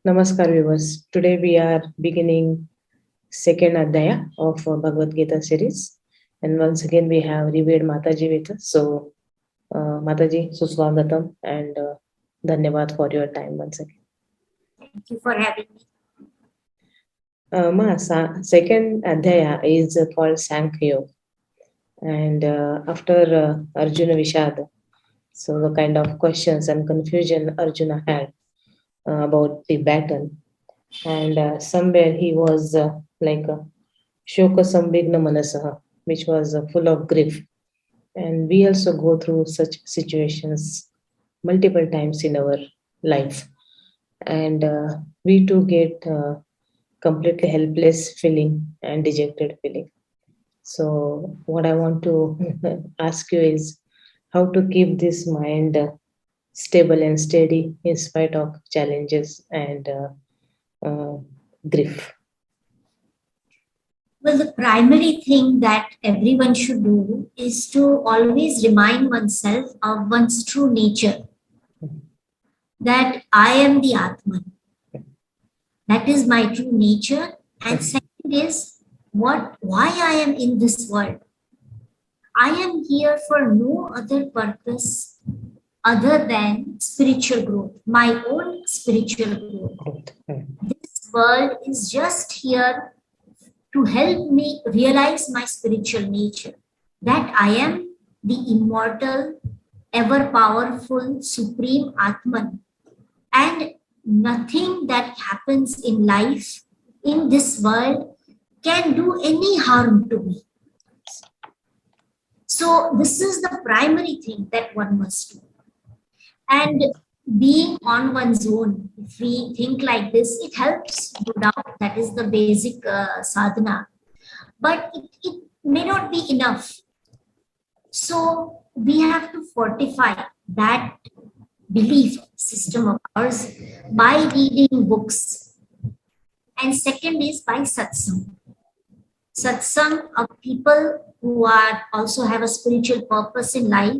Namaskar viewers. Today we are beginning second Adhyaya of Bhagavad Gita series. And once again we have revered Mataji with us. So Mataji, Suswagatam and Dhanyavad for your time once again. Thank you for having me. Second Adhyaya is called Sankhya Yoga. And after Arjuna Vishad, so the kind of questions and confusion Arjuna had about the battle. And somewhere he was like Shoka Sambigna Manasaha, which was full of grief. And we also go through such situations multiple times in our life. And we too get completely helpless feeling and dejected feeling. So, what I want to ask you is how to keep this mind stable and steady in spite of challenges and grief. Well, the primary thing that everyone should do is to always remind oneself of one's true nature. That I am the Atman. That is my true nature. And second is why I am in this world. I am here for no other purpose other than spiritual growth, my own spiritual growth. This world is just here to help me realize my spiritual nature, that I am the immortal, ever-powerful, supreme Atman. And nothing that happens in life, in this world, can do any harm to me. So this is the primary thing that one must do. And being on one's own, if we think like this, it helps, no doubt. That is the basic sadhana. But it may not be enough. So we have to fortify that belief system of ours by reading books. And second is by satsang. Satsang of people who are also have a spiritual purpose in life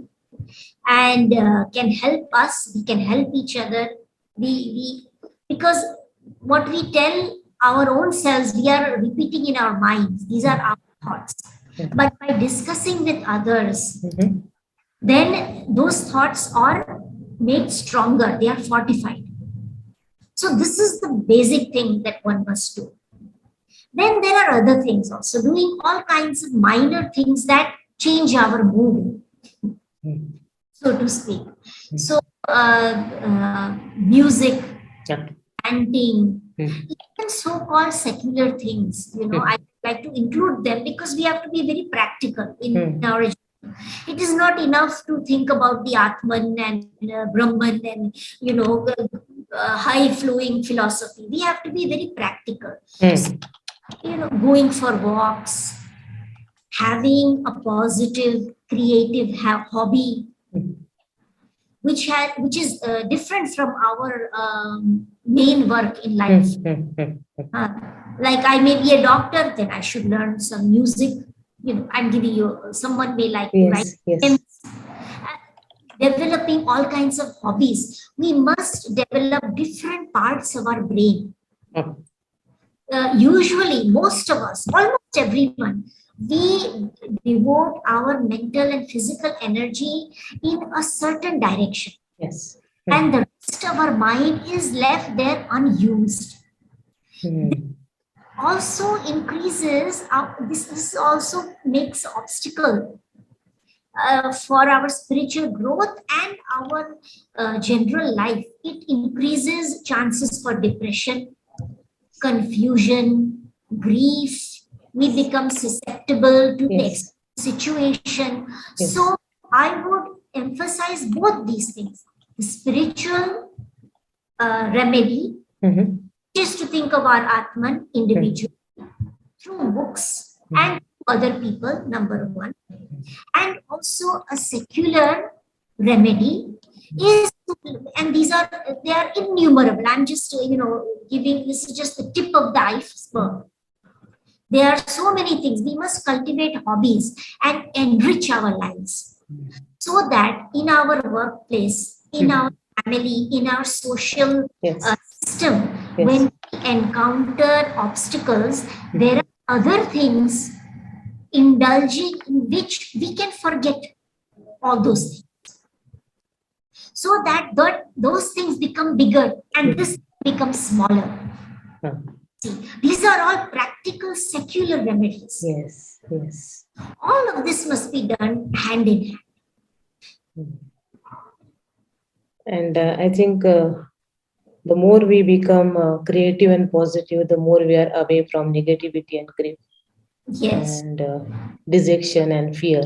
and can help us, we can help each other. Because what we tell our own selves, we are repeating in our minds. These are our thoughts. But by discussing with others, then those thoughts are made stronger, they are fortified. So this is the basic thing that one must do. Then there are other things also, doing all kinds of minor things that change our mood, so to speak. So music, chanting, even so-called secular things, I like to include them because we have to be very practical in our education. It is not enough to think about the Atman and Brahman and, high-flowing philosophy. We have to be very practical. So, going for walks, having a positive, creative hobby, which is different from our main work in life. Like I may be a doctor, then I should learn some music. I'm giving you, someone may like to write hymns. Developing all kinds of hobbies. We must develop different parts of our brain. Usually, most of us, almost everyone, we devote our mental and physical energy in a certain direction. Yes. And the rest of our mind is left there unused. Also increases, this also makes obstacle for our spiritual growth and our general life. It increases chances for depression, confusion, grief. We become susceptible to the situation. So I would emphasize both these things. The spiritual remedy is to think of our Atman individually through books and other people, number one. And also a secular remedy is, and they are innumerable. I'm just, giving, this is just the tip of the iceberg. There are so many things. We must cultivate hobbies and enrich our lives so that in our workplace, in our family, in our social system, Yes. When we encounter obstacles, there are other things indulging in which we can forget all those things. So that those things become bigger and this becomes smaller. See, these are all practical secular remedies. Yes, yes. All of this must be done hand in hand. And I think the more we become creative and positive, the more we are away from negativity and grief. Yes. And dejection and fear.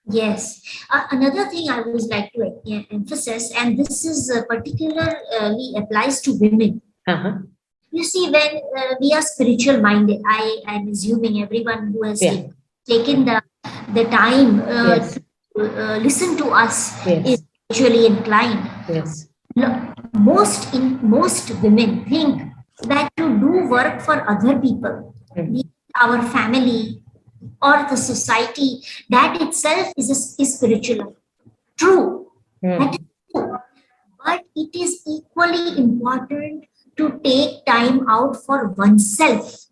Yes. Another thing I would like to emphasize, and this is particularly applies to women. You see, when we are spiritual minded, I am assuming everyone who has taken the time to listen to us is spiritually inclined. Yes. Most women think that to do work for other people, our family or the society, that itself is spiritual. True. That is true. But it is equally important to take time out for oneself.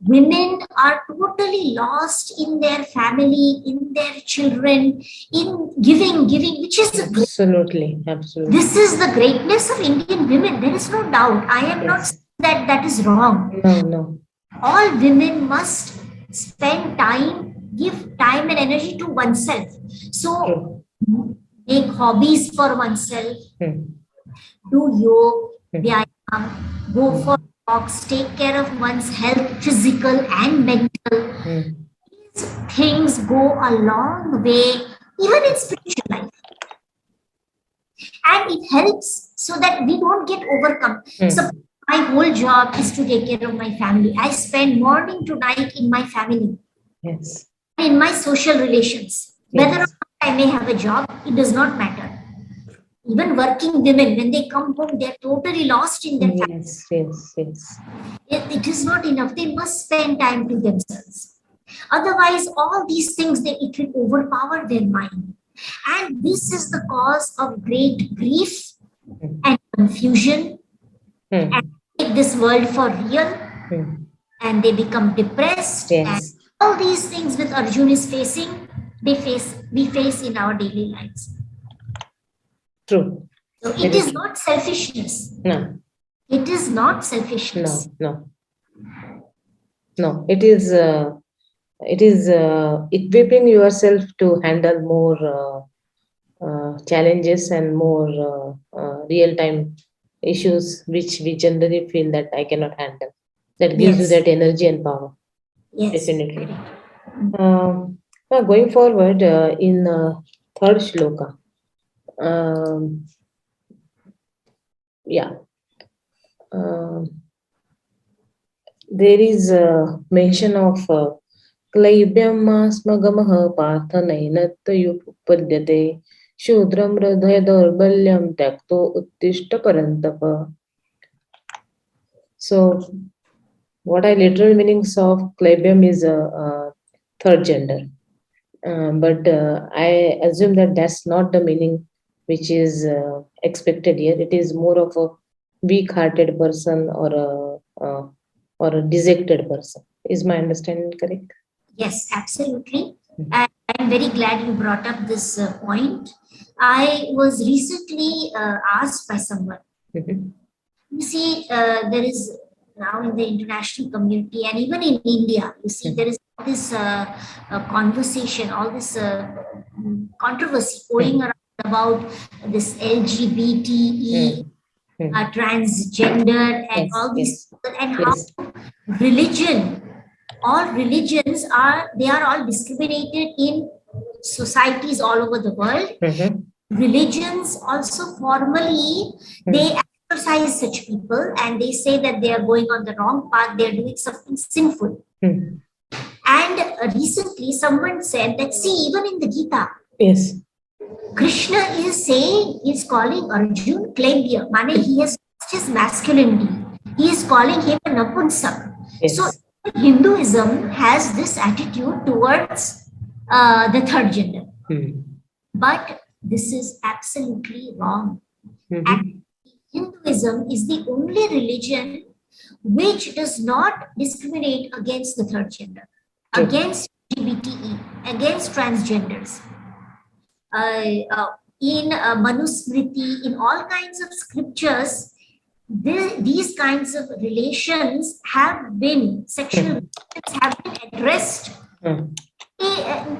Women are totally lost in their family, in their children, in giving, which is absolutely. This is the greatness of Indian women. There is no doubt. I am not saying that is wrong. No. All women must spend time, give time and energy to oneself. So make hobbies for oneself, do yoga, go for walks, take care of one's health, physical and mental. These things go a long way, even in spiritual life. And it helps so that we don't get overcome. So my whole job is to take care of my family. I spend morning to night in my family. Yes. In my social relations. Whether or not I may have a job, it does not matter. Even working women, when they come home, they're totally lost in their family. Yes. It is not enough. They must spend time to themselves. Otherwise, all these things, it will overpower their mind. And this is the cause of great grief and confusion and take this world for real. And they become depressed. And all these things which Arjuna is facing, we face in our daily lives. True. So it is not selfishness. No. It is not selfishness. No. It is equipping yourself to handle more challenges and more real-time issues which we generally feel that I cannot handle. That gives you that energy and power. Yes. Definitely. Now going forward in third shloka. There is a mention of Klaibyam partha nainattayupadyate shudram hridaya daurbalyam takto uttishta parantapa. So, what I literal meanings of Klaibyam is a third gender. But I assume that that's not the meaning which is expected here. It is more of a weak-hearted person or a dejected person. Is my understanding correct? Yes, absolutely. And I'm very glad you brought up this point. I was recently asked by someone. You see, there is now in the international community and even in India, you see, there is this conversation, all this controversy going around about this LGBTE, transgender, and all these, and how all religions are all discriminated in societies all over the world. Religions also formally they exercise such people and they say that they are going on the wrong path, they are doing something sinful. And recently someone said that, see, even in the Geeta, Krishna is calling Arjuna Klebya, mane he has lost his masculinity. He is calling him a Napunsak. So Hinduism has this attitude towards the third gender. But this is absolutely wrong. And Hinduism is the only religion which does not discriminate against the third gender, True. against LGBTE, against transgenders. In Manusmriti, in all kinds of scriptures, these kinds of relations have been, sexual relations have been addressed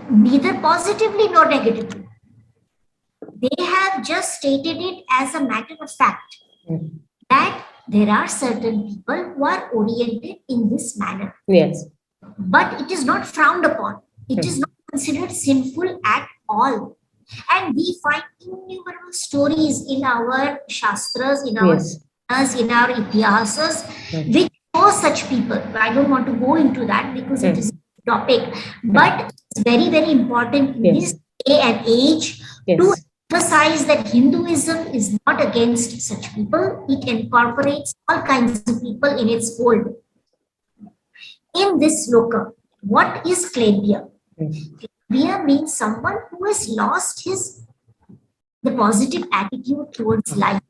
neither positively nor negatively. They have just stated it as a matter of fact that there are certain people who are oriented in this manner. Yes. But it is not frowned upon. It is not considered sinful at all. And we find innumerable stories in our shastras, in our in our itihasas, which show such people. I don't want to go into that because it is a topic, but it's very, very important in this day and age to emphasize that Hinduism is not against such people. It incorporates all kinds of people in its fold. In this sloka, what is klebya? Klebya means someone who has lost the positive attitude towards life,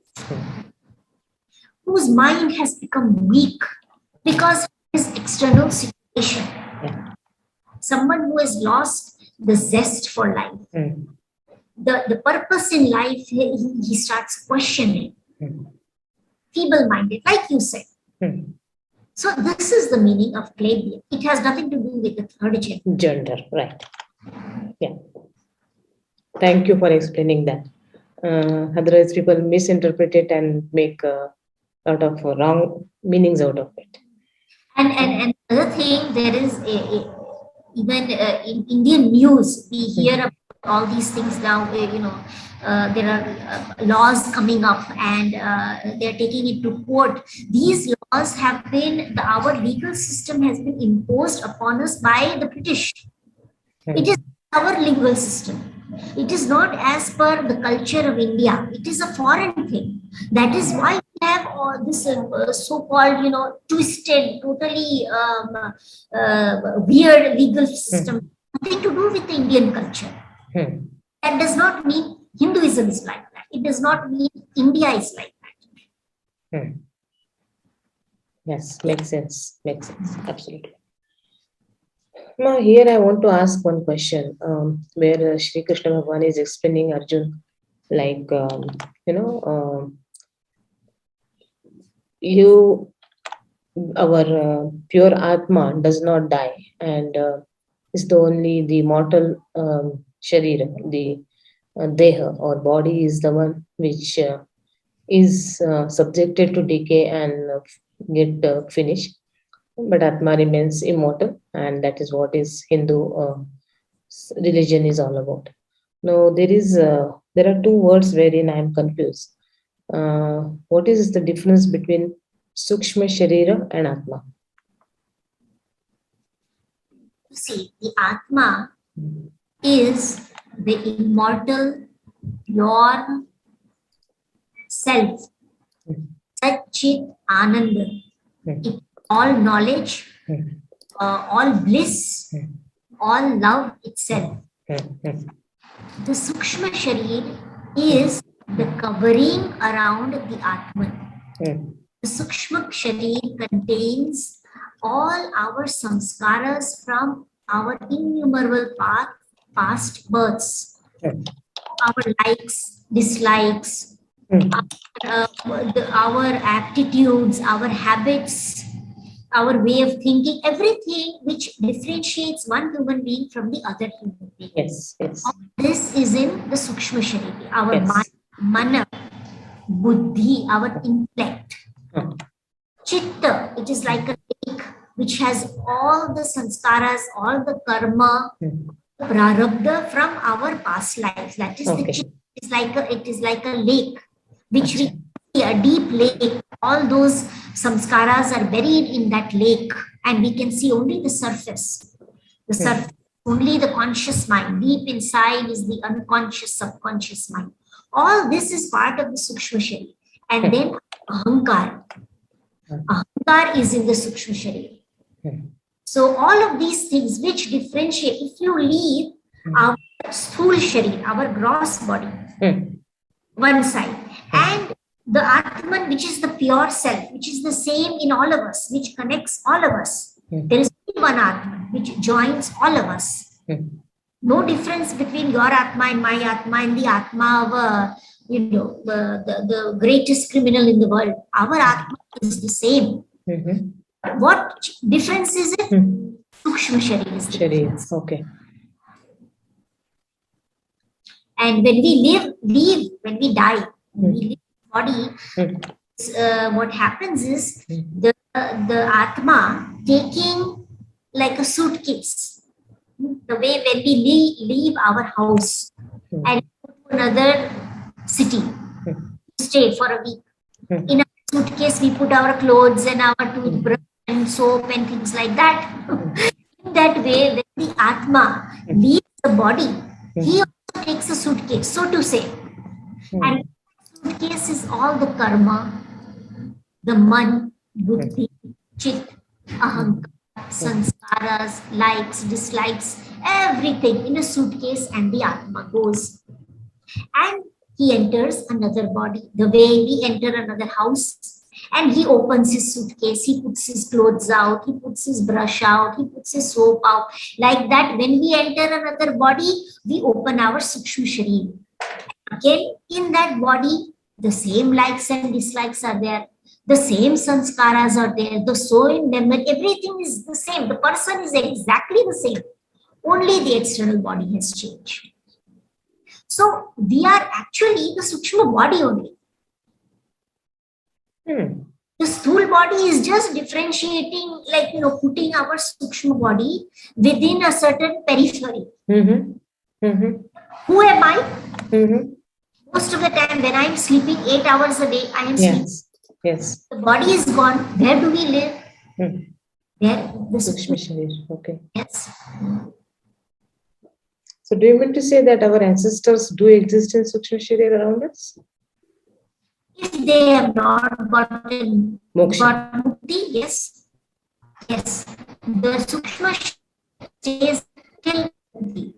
whose mind has become weak because of his external situation. Someone who has lost the zest for life. The purpose in life, he starts questioning. Feeble-minded, like you said. So this is the meaning of klebya. It has nothing to do with the third gender. Right. Yeah. Thank you for explaining that. Otherwise, people misinterpret it and make a lot of wrong meanings out of it. And another thing, there is even in Indian news, we hear about all these things now. There are laws coming up, and they're taking it to court. These laws have been, our legal system has been imposed upon us by the British. It is our legal system. It is not as per the culture of India. It is a foreign thing. That is why we have all this so-called, twisted, totally weird legal system. Nothing to do with the Indian culture. That does not mean Hinduism is like that. It does not mean India is like that. Yes, makes sense. Makes sense. Absolutely. Now, here I want to ask one question, where Shri Krishna Bhagavan is explaining Arjuna, like, our pure Atma does not die, and is the mortal Sharira, the Deha or body is the one which is subjected to decay and get finished. But Atma remains immortal, and that is what is Hindu religion is all about. Now there are two words wherein I am confused. What is the difference between Sukshma Sharira and Atma? See, the Atma is the immortal, pure self, Satchit Ananda. It all knowledge, all bliss, all love itself. The Sukshma Sharir is the covering around the Atman. The Sukshma Sharir contains all our samskaras from our innumerable past births, our likes, dislikes, our aptitudes, our habits, our way of thinking, everything which differentiates one human being from the other human being. Yes. All this is in the Sukshma Shariri, our mana, buddhi, our intellect. Chitta, it is like a lake which has all the sanskaras, all the karma, prarabdha from our past lives. That is the chitta. It is like a lake, which we see, a deep lake. All those samskaras are buried in that lake, and we can see only the surface. The surface, only the conscious mind. Deep inside is the unconscious, subconscious mind. All this is part of the Sukshma Sharira. And then Ahankar. Ahankar is in the Sukshma Sharira. So all of these things which differentiate, if you leave our Sthul Sharira, our gross body, one side, and the Atman, which is the pure self, which is the same in all of us, which connects all of us. There is only one Atman, which joins all of us. No difference between your Atma and my Atma and the Atma of, the greatest criminal in the world. Our Atma is the same. What difference is it? Sukshma Sharir is the difference. Okay. And when we when we die, when we leave the body, what happens is the Atma taking like a suitcase. The way when we leave our house and go to another city, stay for a week. In a suitcase, we put our clothes and our toothbrush and soap and things like that. In that way, when the Atma leaves the body, he also takes a suitcase, so to say. And the suitcase is all the karma, the man, buddhi, chit, ahankar, sanskaras, likes, dislikes, everything in a suitcase, and the Atma goes. And he enters another body, the way we enter another house, and he opens his suitcase, he puts his clothes out, he puts his brush out, he puts his soap out. Like that, when we enter another body, we open our Sukshma Sharir. Again, in that body, the same likes and dislikes are there. The same sanskaras are there. The soul in memory, everything is the same. The person is exactly the same. Only the external body has changed. So we are actually the Sukshma body only. The stool body is just differentiating, like, putting our Sukshma body within a certain periphery. Who am I? Most of the time when I'm sleeping 8 hours a day, I am sleeping. Yes. The body is gone. Where do we live? There, the Sukshma Sharir. Okay. Yes. So do you mean to say that our ancestors do exist in Sukshma Sharir around us? If they have not gotten Moksha. mukti, yes. Yes. The Sukshma stays till mukti.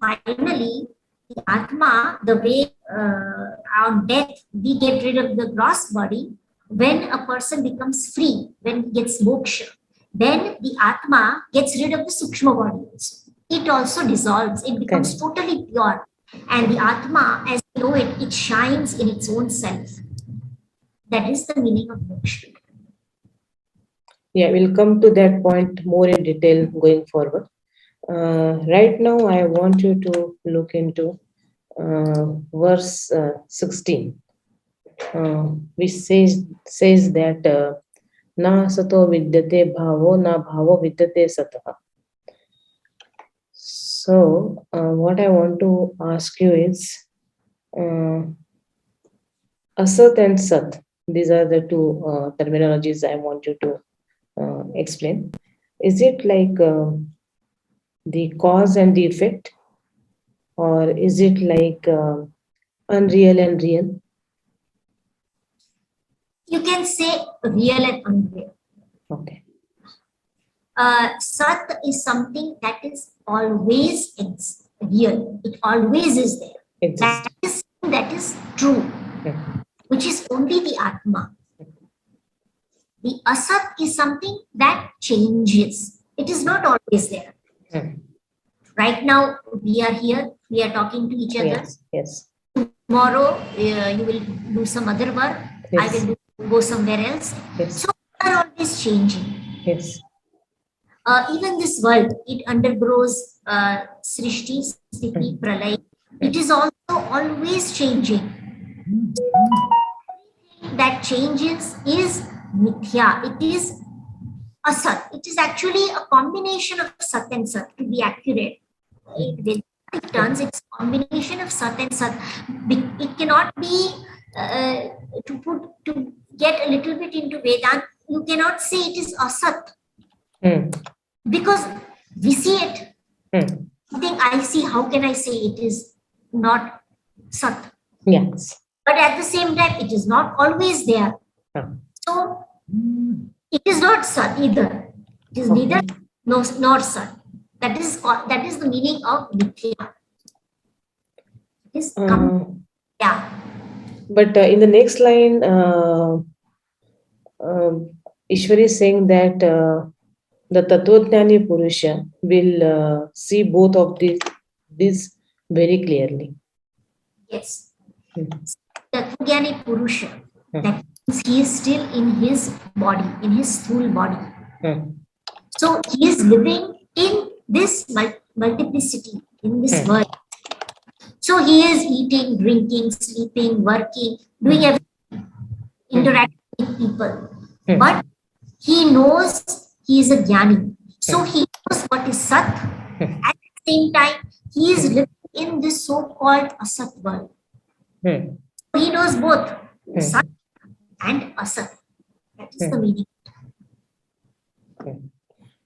Finally, the Atma, the way on death, we get rid of the gross body. When a person becomes free, when he gets moksha, then the Atma gets rid of the Sukshma body also. It also dissolves. It becomes totally pure. And the Atma, as we know it, it shines in its own self. That is the meaning of moksha. Yeah, we'll come to that point more in detail going forward. Right now, I want you to look into verse 16, which says that na sato vidyate bhavo na bhavo vidyate satah. So, what I want to ask you is asat and sat. These are the two terminologies I want you to explain. Is it like the cause and the effect, or is it like unreal and real? You can say real and unreal. Okay. Sat is something that is always real. It always is there. That is true, which is only the Atma. The asat is something that changes. It is not always there. Right now, we are here. We are talking to each other. Yes. Tomorrow, you will do some other work. Yes. I will go somewhere else. Yes. So we are always changing. Yes. Even this world, it undergoes Srishti, Sthiti, Pralay. It is also always changing. That changes is mithya. It is asat. It is actually a combination of sat and sat, to be accurate. In terms, it's a combination of sat and sat. It cannot be to get a little bit into Vedanta. You cannot say it is asat. Because we see it. I think I see, how can I say it is not sat? Yes. But at the same time, it is not always there. So it is not sat either. It is neither nor sat. That is the meaning of mithya. Yeah. But in the next line, Ishwari is saying that the Tatvajnani Purusha will see both of these very clearly. Yes. Hmm. Tatvajnani Purusha, Hmm. that means he is still in his body, in his full body. Hmm. So he is living in this multiplicity, in this world. So he is eating, drinking, sleeping, working, doing everything, interacting with people. But he knows he is a jnani. So he knows what is Sat. At the same time, he is living in this so-called Asat world. He knows both Sat and Asat. That is the meaning.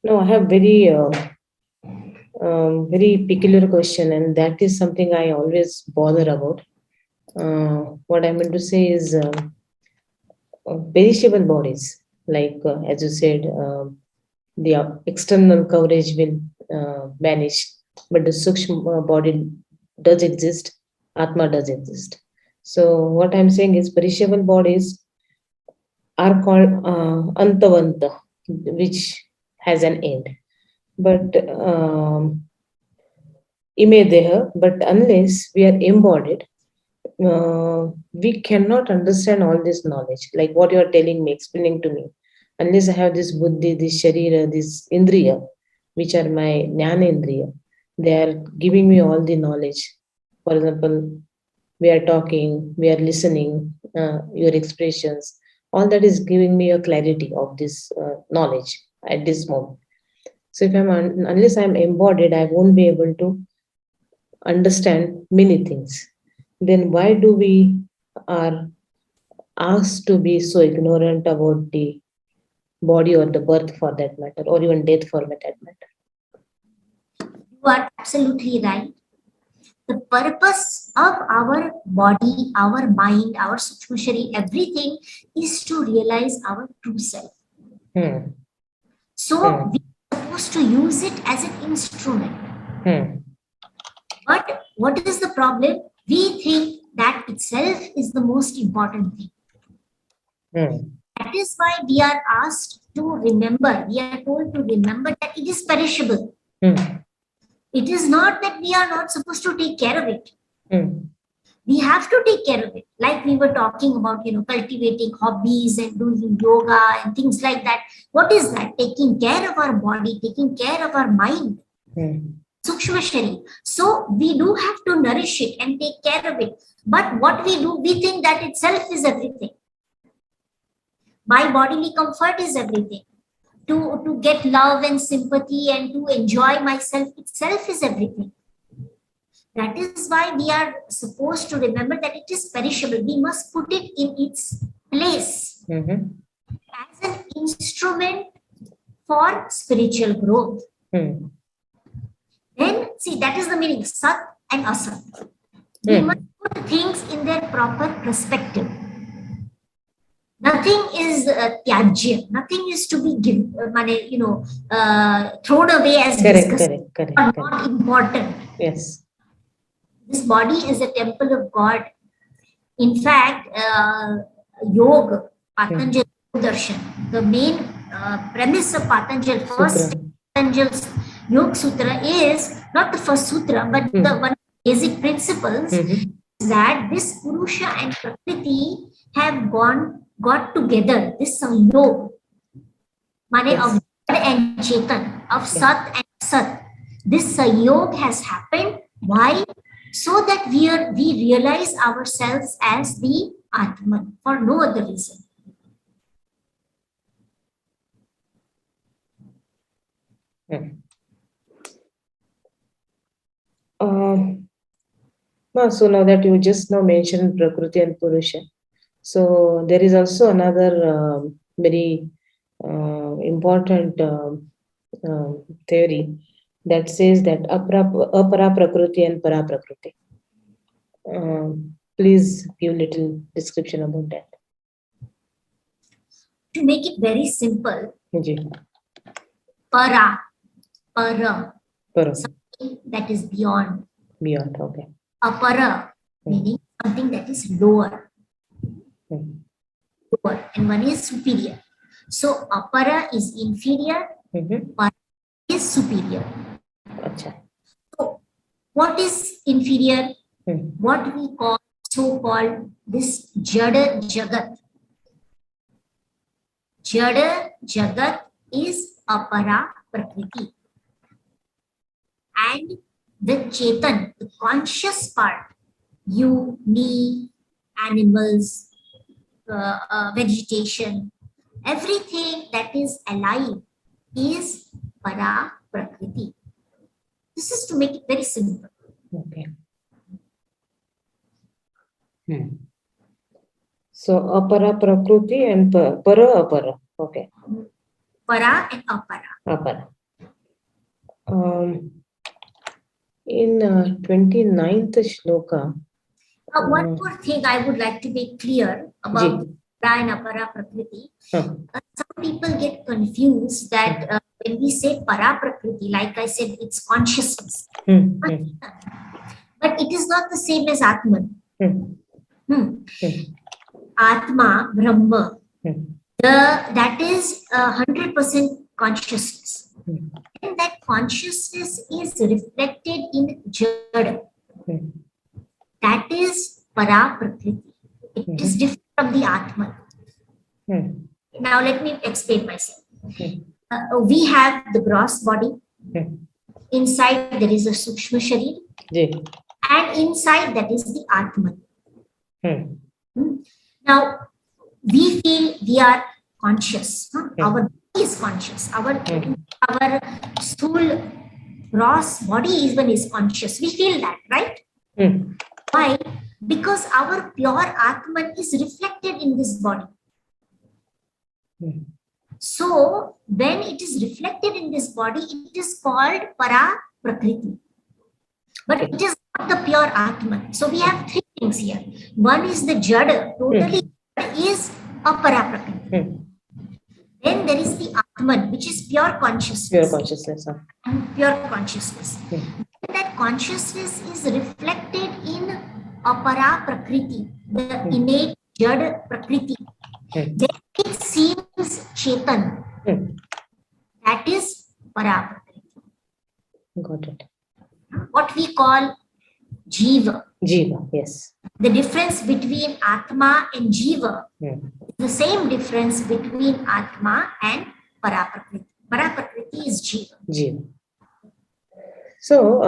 No, I have very peculiar question, and that is something I always bother about. What I meant to say is perishable bodies, like as you said, the external coverage will vanish, but the sukshma body does exist, Atma does exist. So, what I'm saying is perishable bodies are called antavanta, which has an end. But imedeha, but unless we are embodied, we cannot understand all this knowledge, like what you are telling me, explaining to me. Unless I have this buddhi, this sharira, this indriya, which are my jnana indriya, they are giving me all the knowledge. For example, we are talking, we are listening, your expressions, all that is giving me a clarity of this knowledge at this moment. So if unless I'm embodied, I won't be able to understand many things. Then why do we are asked to be so ignorant about the body or the birth for that matter, or even death for that matter? You are absolutely right. The purpose of our body, our mind, our Sukshma, everything is to realize our true self. So we are supposed to use it as an instrument. But what is the problem? We think that itself is the most important thing. That is why we are asked to remember, we are told to remember that it is perishable. It is not that we are not supposed to take care of it. We have to take care of it. Like we were talking about, cultivating hobbies and doing yoga and things like that. What is that? Taking care of our body, taking care of our mind. Sukshma Shari. So we do have to nourish it and take care of it. But what we do, we think that itself is everything. My bodily comfort is everything. To get love and sympathy and to enjoy myself itself is everything. That is why we are supposed to remember that it is perishable. We must put it in its place as an instrument for spiritual growth. Then, see, that is the meaning, Sat and Asat. We must put things in their proper perspective. Nothing is tyajya. Nothing is to be given, thrown away as disgusting or not important. Yes. This body is a temple of God. In fact, Yoga, Patanjali Darshan, the main premise of Patanjali, first Patanjali's Yoga Sutra is not the first sutra, but the one basic principles is that this Purusha and Prakriti have got together. This Samyog, mane of God and Chetan, of Sat and Sat. This Samyog has happened. Why? So that we realize ourselves as the Atman for no other reason. So now that you just now mentioned Prakriti and Purusha, so there is also another very important theory that says that apara Prakriti and para Prakriti. Please give little description about that. To make it very simple, para, something that is beyond. Beyond, okay. Apara, meaning something that is lower. lower, and one is superior. So apara is inferior, para is superior. Acha. So what is inferior? What we call so-called this Jada Jagat. Jada Jagat is apara prakriti. And the Chetan, the conscious part, you, me, animals, vegetation, everything that is alive is para prakriti. This is to make it very simple. Okay. So apara prakriti and para apara. Okay. Para and apara. Apara. In 29th shloka. One more thing I would like to make clear about para and apara prakriti. Some people get confused that when we say para prakriti, like I said, it's consciousness. But it is not the same as Atman. Atma, Brahma, that is 100% consciousness. And that consciousness is reflected in Jada. That is para prakriti. It is different from the Atman. Now let me explain myself. We have the gross body. Inside there is a Sukshma Sharir. And inside that is the Atman. Now, we feel we are conscious. Our body is conscious. Our stool, gross body even is conscious. We feel that, right? Why? Because our pure Atman is reflected in this body. So, when it is reflected in this body, it is called para prakriti. But it is not the pure Atman. So we have three things here. One is the Jada, totally is a para prakriti. Then there is the Atman, which is pure consciousness. Pure consciousness. Pure consciousness. That consciousness is reflected in a para prakriti, the innate Jada prakriti. Then it seems Chetan. That is para prakriti. Got it. What we call Jiva. Jiva, yes. The difference between Atma and Jiva is the same difference between Atma and Paraprakriti. Paraprakriti is Jiva. Jiva. So,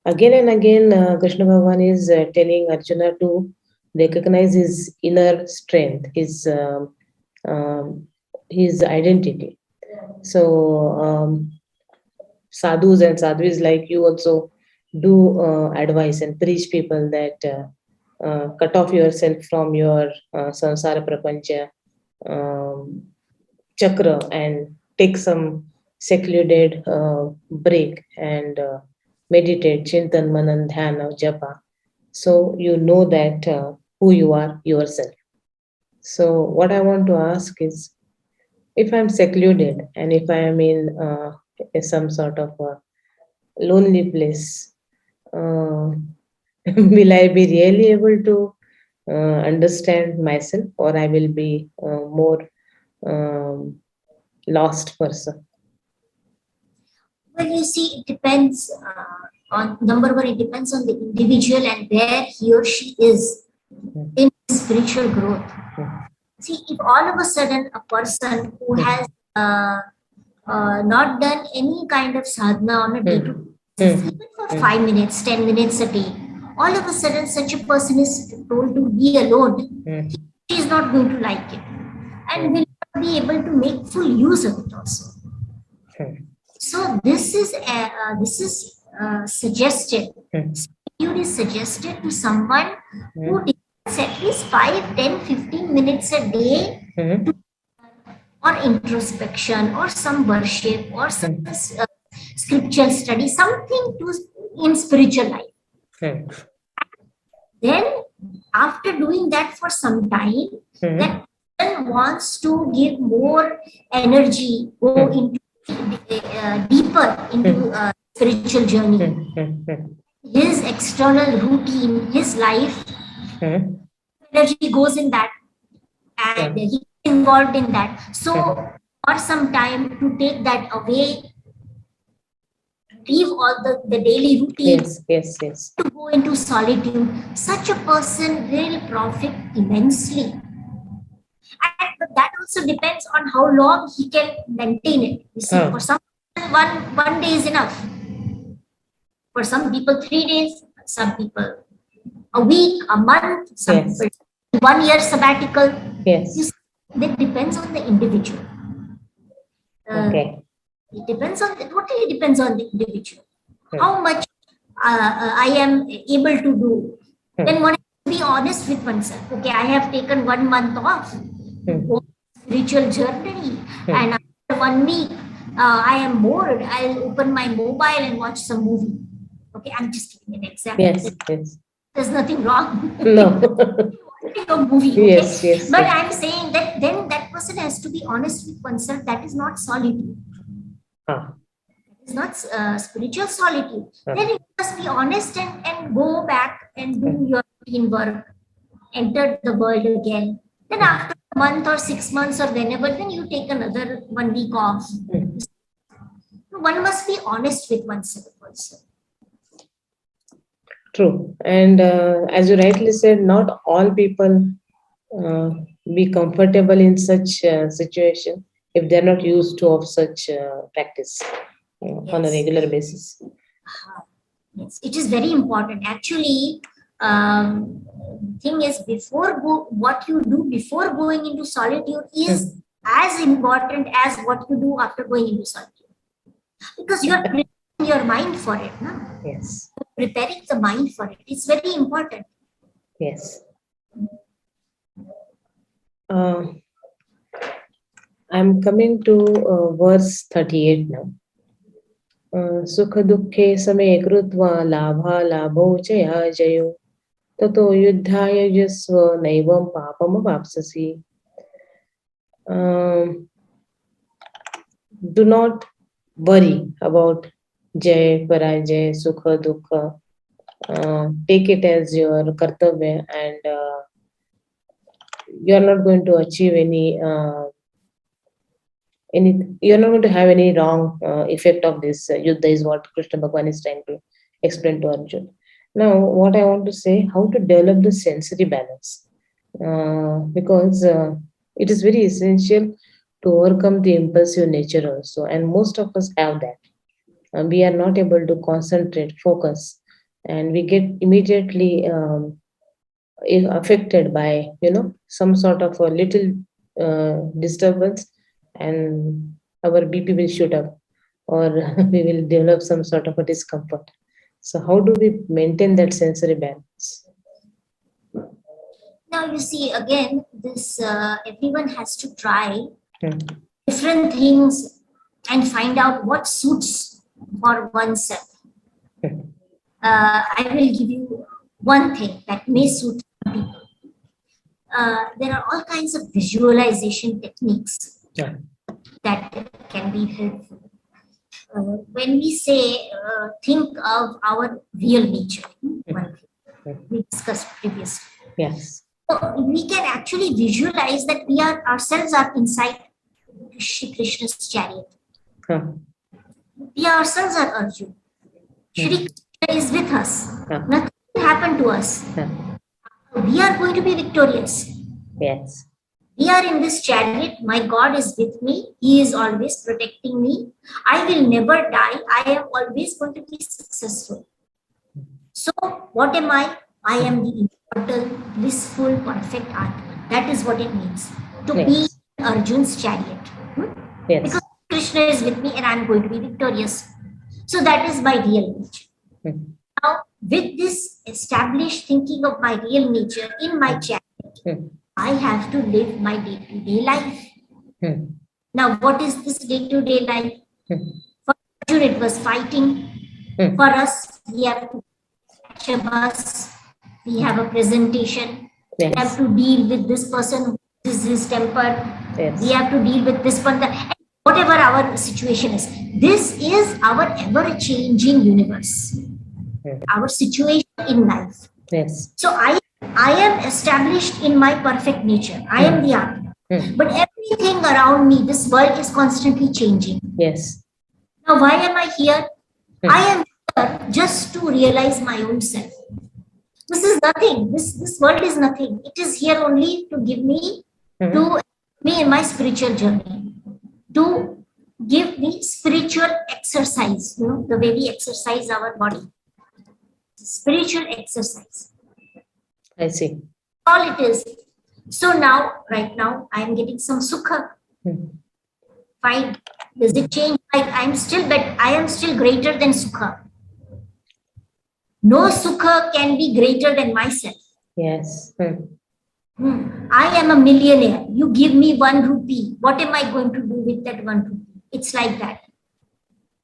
again and again, Krishna Bhagavan is telling Arjuna to recognize his inner strength, his identity. So, sadhus and sadhvis like you also do advise and preach people that cut off yourself from your samsara prapancha chakra and take some secluded break and meditate, chintan, manan, dhyana, japa. So you know that who you are yourself. So what I want to ask is, if I'm secluded and if I am in some sort of a lonely place, will I be really able to understand myself, or I will be more lost person? Well, you see, it depends on number one, it depends on the individual and where he or she is in spiritual growth. See, if all of a sudden a person who has not done any kind of sadhana on a day-to-day basis, even for 5 minutes, 10 minutes a day, all of a sudden such a person is told to be alone, he is not going to like it and will not be able to make full use of it also. So this is suggested. Solitude is suggested to someone who devotes at least 5, 10, 15 minutes a day to or introspection or some worship or some scripture study, something to in spiritual life. Then after doing that for some time, that person wants to give more energy, go into deeper into spiritual journey. His external routine, his life, energy goes in that. and he's involved in that. So for some time to take that away, leave all the daily routine, to go into solitude, such a person will profit immensely. And that also depends on how long he can maintain it. You see, for some one day is enough. For some people, 3 days. Some people, a week, a month. Some people, 1 year sabbatical. Yes. That depends on the individual. Okay. It depends on totally depends on the individual. How much I am able to do. Then one has to be honest with oneself. Okay, I have taken 1 month off. Go spiritual journey, and after 1 week, I am bored. I'll open my mobile and watch some movie. Okay, I'm just giving an example. Yes. There's nothing wrong. No. A movie, okay? Yes. But I'm saying that then that person has to be honest with oneself. That is not solitude. It's not spiritual solitude. Then you must be honest and go back and do your routine work, enter the world again. Then after a month or 6 months or whenever, then you take another 1 week off. One must be honest with oneself also. True. And as you rightly said, not all people be comfortable in such situation if they're not used to of such practice on a regular basis. Yes, it is very important. Actually, thing is, what you do before going into solitude is as important as what you do after going into solitude, because you are preparing your mind for it. No? Yes. Preparing the mind for it. It's very important. Yes. I'm coming to verse 38 now. Sukha dukhe same krutva labha labho jaya jayo tato yudhaya yasva naivam papam vapsasi. Do not worry about jay, parajay, sukha, dukha. Take it as your kartavya, and you are not going to achieve any. You're not going to have any wrong effect of this yuddha is what Krishna Bhagavan is trying to explain to Arjuna. Now, what I want to say, how to develop the sensory balance, because it is very essential to overcome the impulsive nature also, and most of us have that. We are not able to concentrate, focus, and we get immediately affected by some sort of a little disturbance, and our BP will shoot up, or we will develop some sort of a discomfort. So how do we maintain that sensory balance? Now you see, again, this everyone has to try different things and find out what suits for oneself. I will give you one thing that may suit people. There are all kinds of visualization techniques that can be helpful. When we say think of our real nature, we discussed previously. Yes. So we can actually visualize that we ourselves are inside Krishna's chariot. We ourselves are Arjuna. Shri Krishna is with us. Nothing will happen to us. We are going to be victorious. Yes. We are in this chariot. My God is with me. He is always protecting me. I will never die. I am always going to be successful. So what am I? I am the immortal, blissful, perfect Atma. That is what it means to be in Arjuna's chariot. Yes. Because Krishna is with me and I am going to be victorious. So that is my real nature. Now, with this established thinking of my real nature in my chariot, I have to live my day-to-day life. Now, what is this day-to-day life? For Arjuna, it was fighting. For us, we have to catch a bus. We have a presentation. We have to deal with this person who is his temper. We have to deal with this one. Whatever our situation is. This is our ever-changing universe. Our situation in life. Yes. So I I am established in my perfect nature. I am the Atma. But everything around me, this world is constantly changing. Yes. Now, why am I here? I am here just to realize my own self. This is nothing. This world is nothing. It is here only to give me, to me in my spiritual journey, to give me spiritual exercise. You know, the way we exercise our body. Spiritual exercise. I see. All it is. So now, right now, I am getting some sukha. Fine. Does it change? I am still greater than sukha. No sukha can be greater than myself. Yes. I am a millionaire. You give me 1 rupee. What am I going to do with that 1 rupee? It's like that.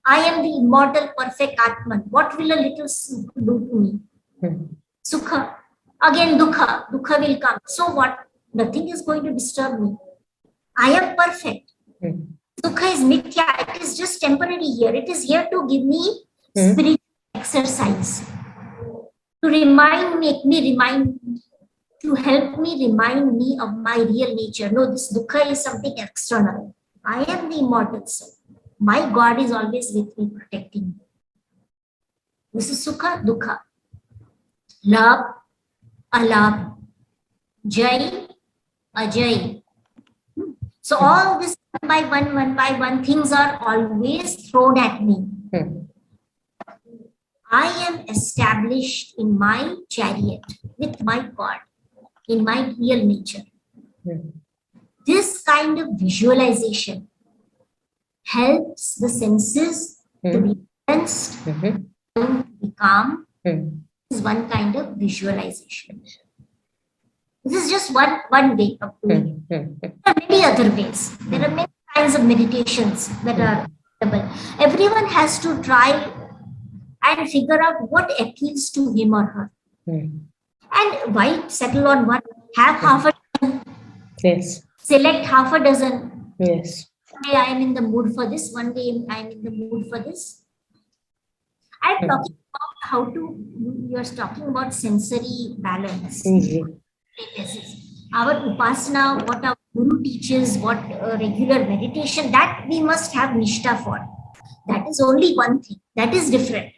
I am the immortal, perfect Atman. What will a little sukha do to me? Sukha. Again, dukha. Dukha will come. So what? Nothing is going to disturb me. I am perfect. Sukha is mithya. It is just temporary here. It is here to give me spiritual exercise. To help me remind me of my real nature. No, this dukha is something external. I am the immortal soul. My God is always with me, protecting me. This is sukha, dukha. Labh, alabh, jai, ajay. So all this one by one things are always thrown at me. I am established in my chariot with my God, in my real nature. This kind of visualization helps the senses to be balanced, to be calm. This is one kind of visualization. This is just one way of doing it. There are many other ways. There are many kinds of meditations that are available. Everyone has to try and figure out what appeals to him or her. And why settle on one? Have half a dozen. Yes. Select half a dozen. Yes. One day I am in the mood for this. One day I am in the mood for this. I'm talking about how to, you're talking about sensory balance. Our upasana, what our guru teaches, what regular meditation, that we must have nishtha for. That is only one thing. That is different.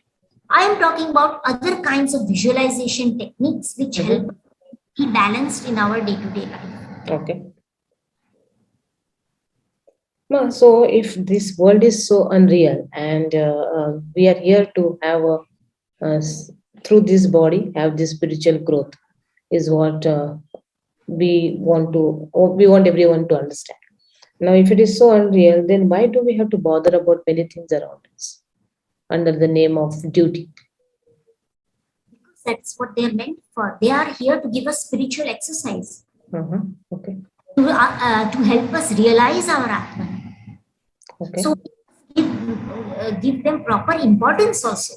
I am talking about other kinds of visualization techniques which help be balanced in our day-to-day life. Okay. So if this world is so unreal and we are here to have through this body have this spiritual growth is what we want everyone to understand. Now, if it is so unreal, then why do we have to bother about many things around us under the name of duty? Because that's what they're meant for. They are here to give us spiritual exercise. Okay. To help us realize our Atman. Okay. So give them proper importance also.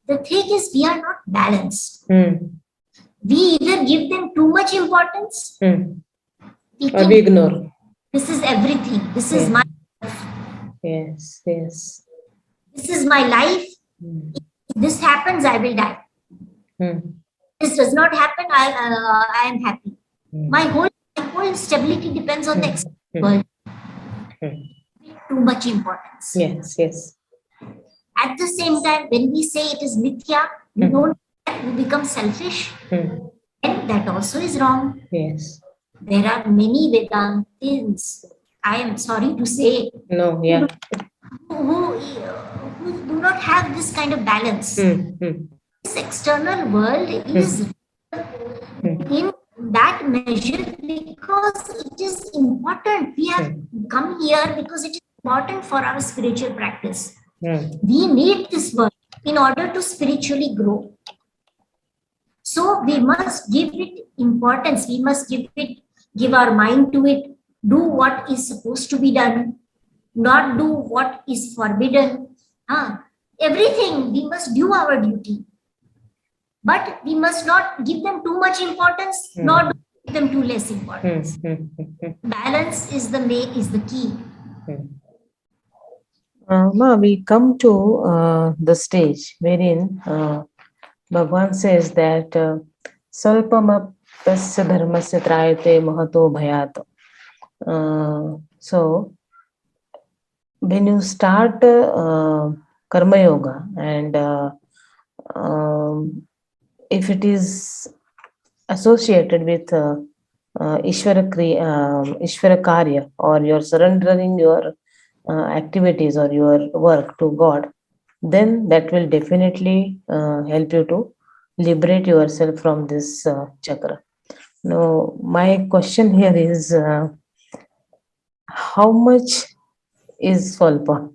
The thing is, we are not balanced. We either give them too much importance, or we ignore. This is everything. This is my life. Yes. This is my life. If this happens, I will die. This does not happen, I am happy. My whole stability depends on the external world. Too much importance. Yes. At the same time, when we say it is mithya, we become selfish. And that also is wrong. Yes. There are many Vedantins, I am sorry to say, who do not have this kind of balance. This external world is in that measure because it is important. We have come here because it is important for our spiritual practice. We need this world in order to spiritually grow. So we must give it importance. We must give our mind to it, do what is supposed to be done, not do what is forbidden. Everything, we must do our duty. But we must not give them too much importance, nor give them too less importance. Balance is the key. We come to the stage wherein Bhagwan says that Salpamapasya dharmasya trayate mahato bhayat. So when you start karma yoga, and if it is associated with Ishvara Karya, or you're surrendering your activities or your work to God, then that will definitely help you to liberate yourself from this chakra. Now, my question here is how much is Swalpa?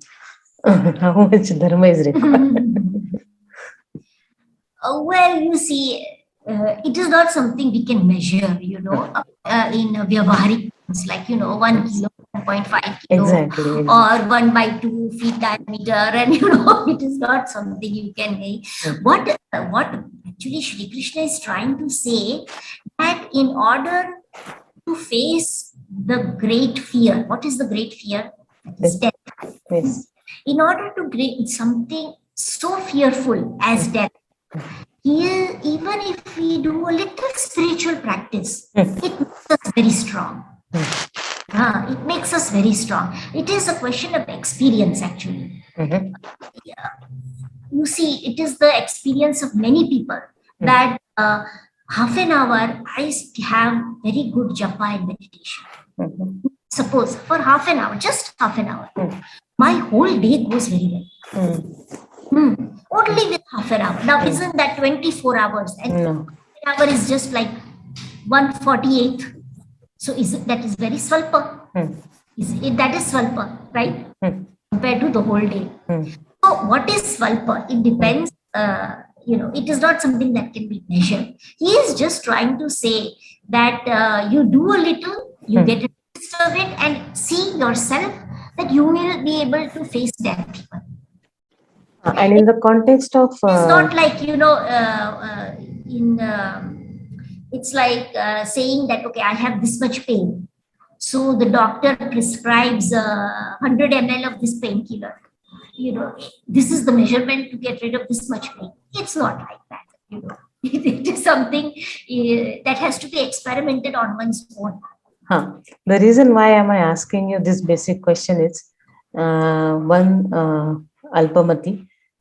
How much Dharma is required? Well, you see, it is not something we can measure, in Vyavaharik terms, like, 1 kilo, 1.5 kilo, Exactly. or 1/2 feet diameter, and, it is not something you can. What actually Shri Krishna is trying to say, that in order to face the great fear, what is the great fear? That is death. Yes. In order to great something so fearful as death, even if we do a little spiritual practice, it makes us very strong. It makes us very strong. It is a question of experience, actually. You see, it is the experience of many people that half an hour I have very good japa and meditation. Suppose for half an hour, just half an hour, my whole day goes very well. Only with half an hour. Now, isn't that 24 hours? And No. an hour is just like 1/48. So that is very swalpa. That is swalpa, right? Compared to the whole day. So what is swalpa? It depends. It is not something that can be measured. He is just trying to say that you do a little, you get a taste of it, and see yourself that you will be able to face death. And in the context of It's not like, it's like saying that, okay, I have this much pain, so the doctor prescribes 100 ml of this painkiller. This is the measurement to get rid of this much pain. It's not like that. It is something that has to be experimented on one's own. The reason why am I asking you this basic question is one, Alpamati,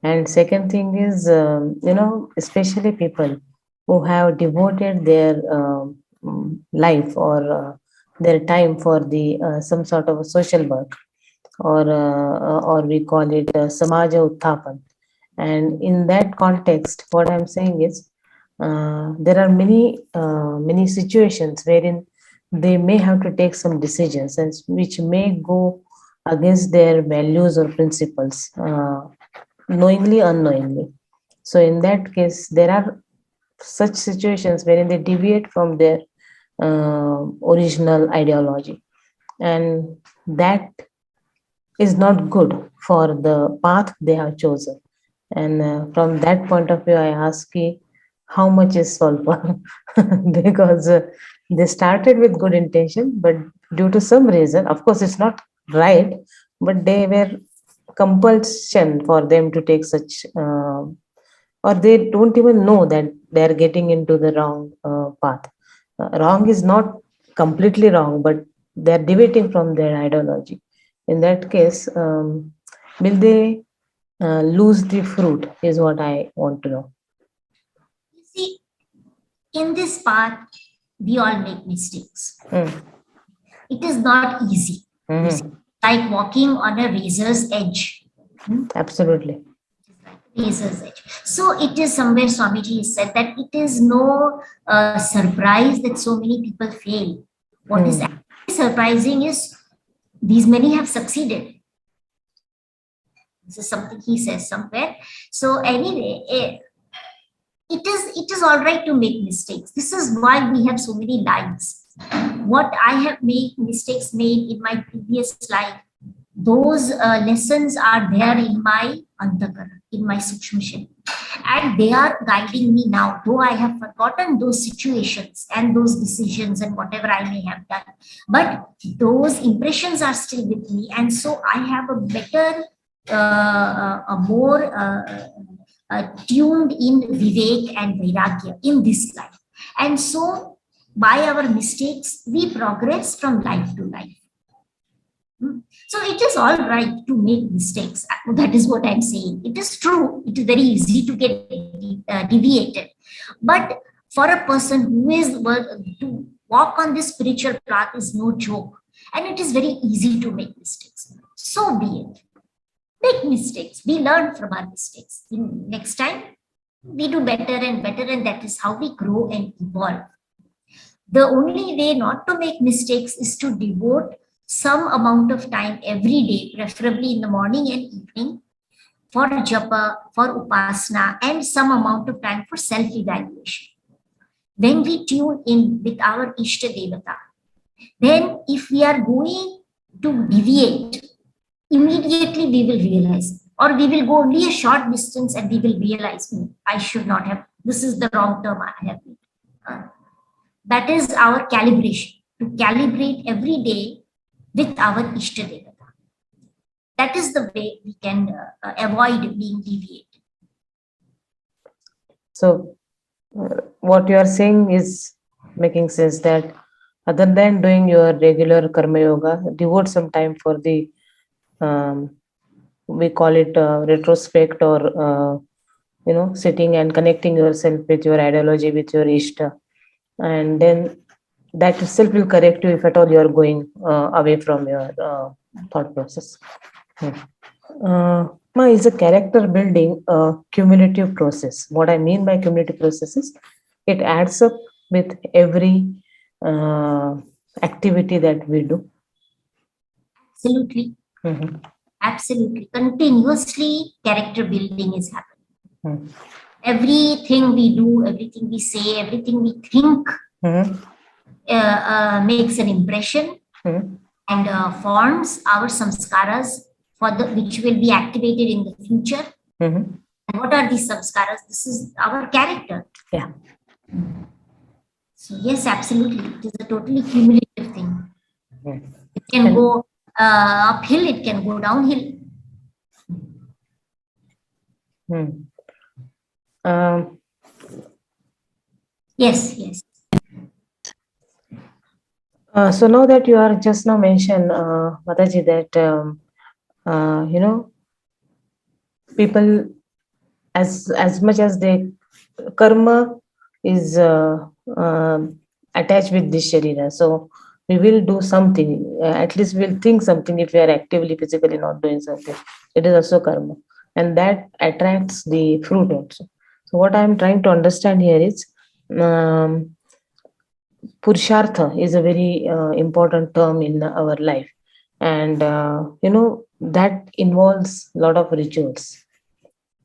and second thing is especially people who have devoted their life or their time for the some sort of a social work, or we call it Samaja Utthapan. And in that context, what I'm saying is there are many situations wherein they may have to take some decisions, and which may go against their values or principles, knowingly, unknowingly. So in that case, there are such situations wherein they deviate from their original ideology, and that is not good for the path they have chosen. And from that point of view, I ask you, how much is Solpa? Because they started with good intention, but due to some reason, of course, it's not right, but they were compulsion for them to take such, or they don't even know that they are getting into the wrong path. Wrong is not completely wrong, but they are deviating from their ideology. In that case, will they lose the fruit, is what I want to know. You see, in this path, we all make mistakes. It is not easy. Like walking on a razor's edge. Absolutely. Razor's edge. So it is somewhere Swamiji said that it is no surprise that so many people fail. What is actually surprising is these many have succeeded. This is something he says somewhere. So anyway, it is all right to make mistakes. This is why we have so many lives. What I have made mistakes made in my previous life, those lessons are there in my antakara, in my sukshma, and they are guiding me now, though I have forgotten those situations and those decisions and whatever I may have done, but those impressions are still with me, and so I have a better, a more tuned in Vivek and Vairagya in this life. And so, by our mistakes, we progress from life to life. So it is all right to make mistakes. That is what I'm saying. It is true. It is very easy to get deviated. But for a person who is to walk on this spiritual path is no joke. And it is very easy to make mistakes. So be it. Make mistakes. We learn from our mistakes. Next time, we do better and better. And that is how we grow and evolve. The only way not to make mistakes is to devote some amount of time every day, preferably in the morning and evening, for japa, for upasana, and some amount of time for self-evaluation. When we tune in with our Ishta Devata, then if we are going to deviate, immediately we will realize, or we will go only a short distance and we will realize, I should not have, this is the wrong term I have made. That is our calibration, to calibrate every day with our Ishta Devata. That is the way we can avoid being deviated. So, what you are saying is making sense that other than doing your regular karma yoga, devote some time for the we call it retrospect or sitting and connecting yourself with your ideology, with your ishta, and then that itself will correct you if at all you are going away from your thought process. Is a character building a cumulative process. What I mean by cumulative process is it adds up with every activity that we do. Absolutely. Absolutely. Continuously, character building is happening. Everything we do, everything we say, everything we think makes an impression and forms our samskaras which will be activated in the future. And what are these samskaras? This is our character. Yeah. So yes, absolutely. It is a totally cumulative thing. It can go uphill, it can go downhill. Yes. So now that you are just now mentioned, Mataji, that people as much as they karma is attached with this sharira, so we will do something. At least we'll think something if we are actively physically not doing something. It is also karma, and that attracts the fruit also. So what I am trying to understand here is Purushartha is a very important term in our life, and that involves a lot of rituals.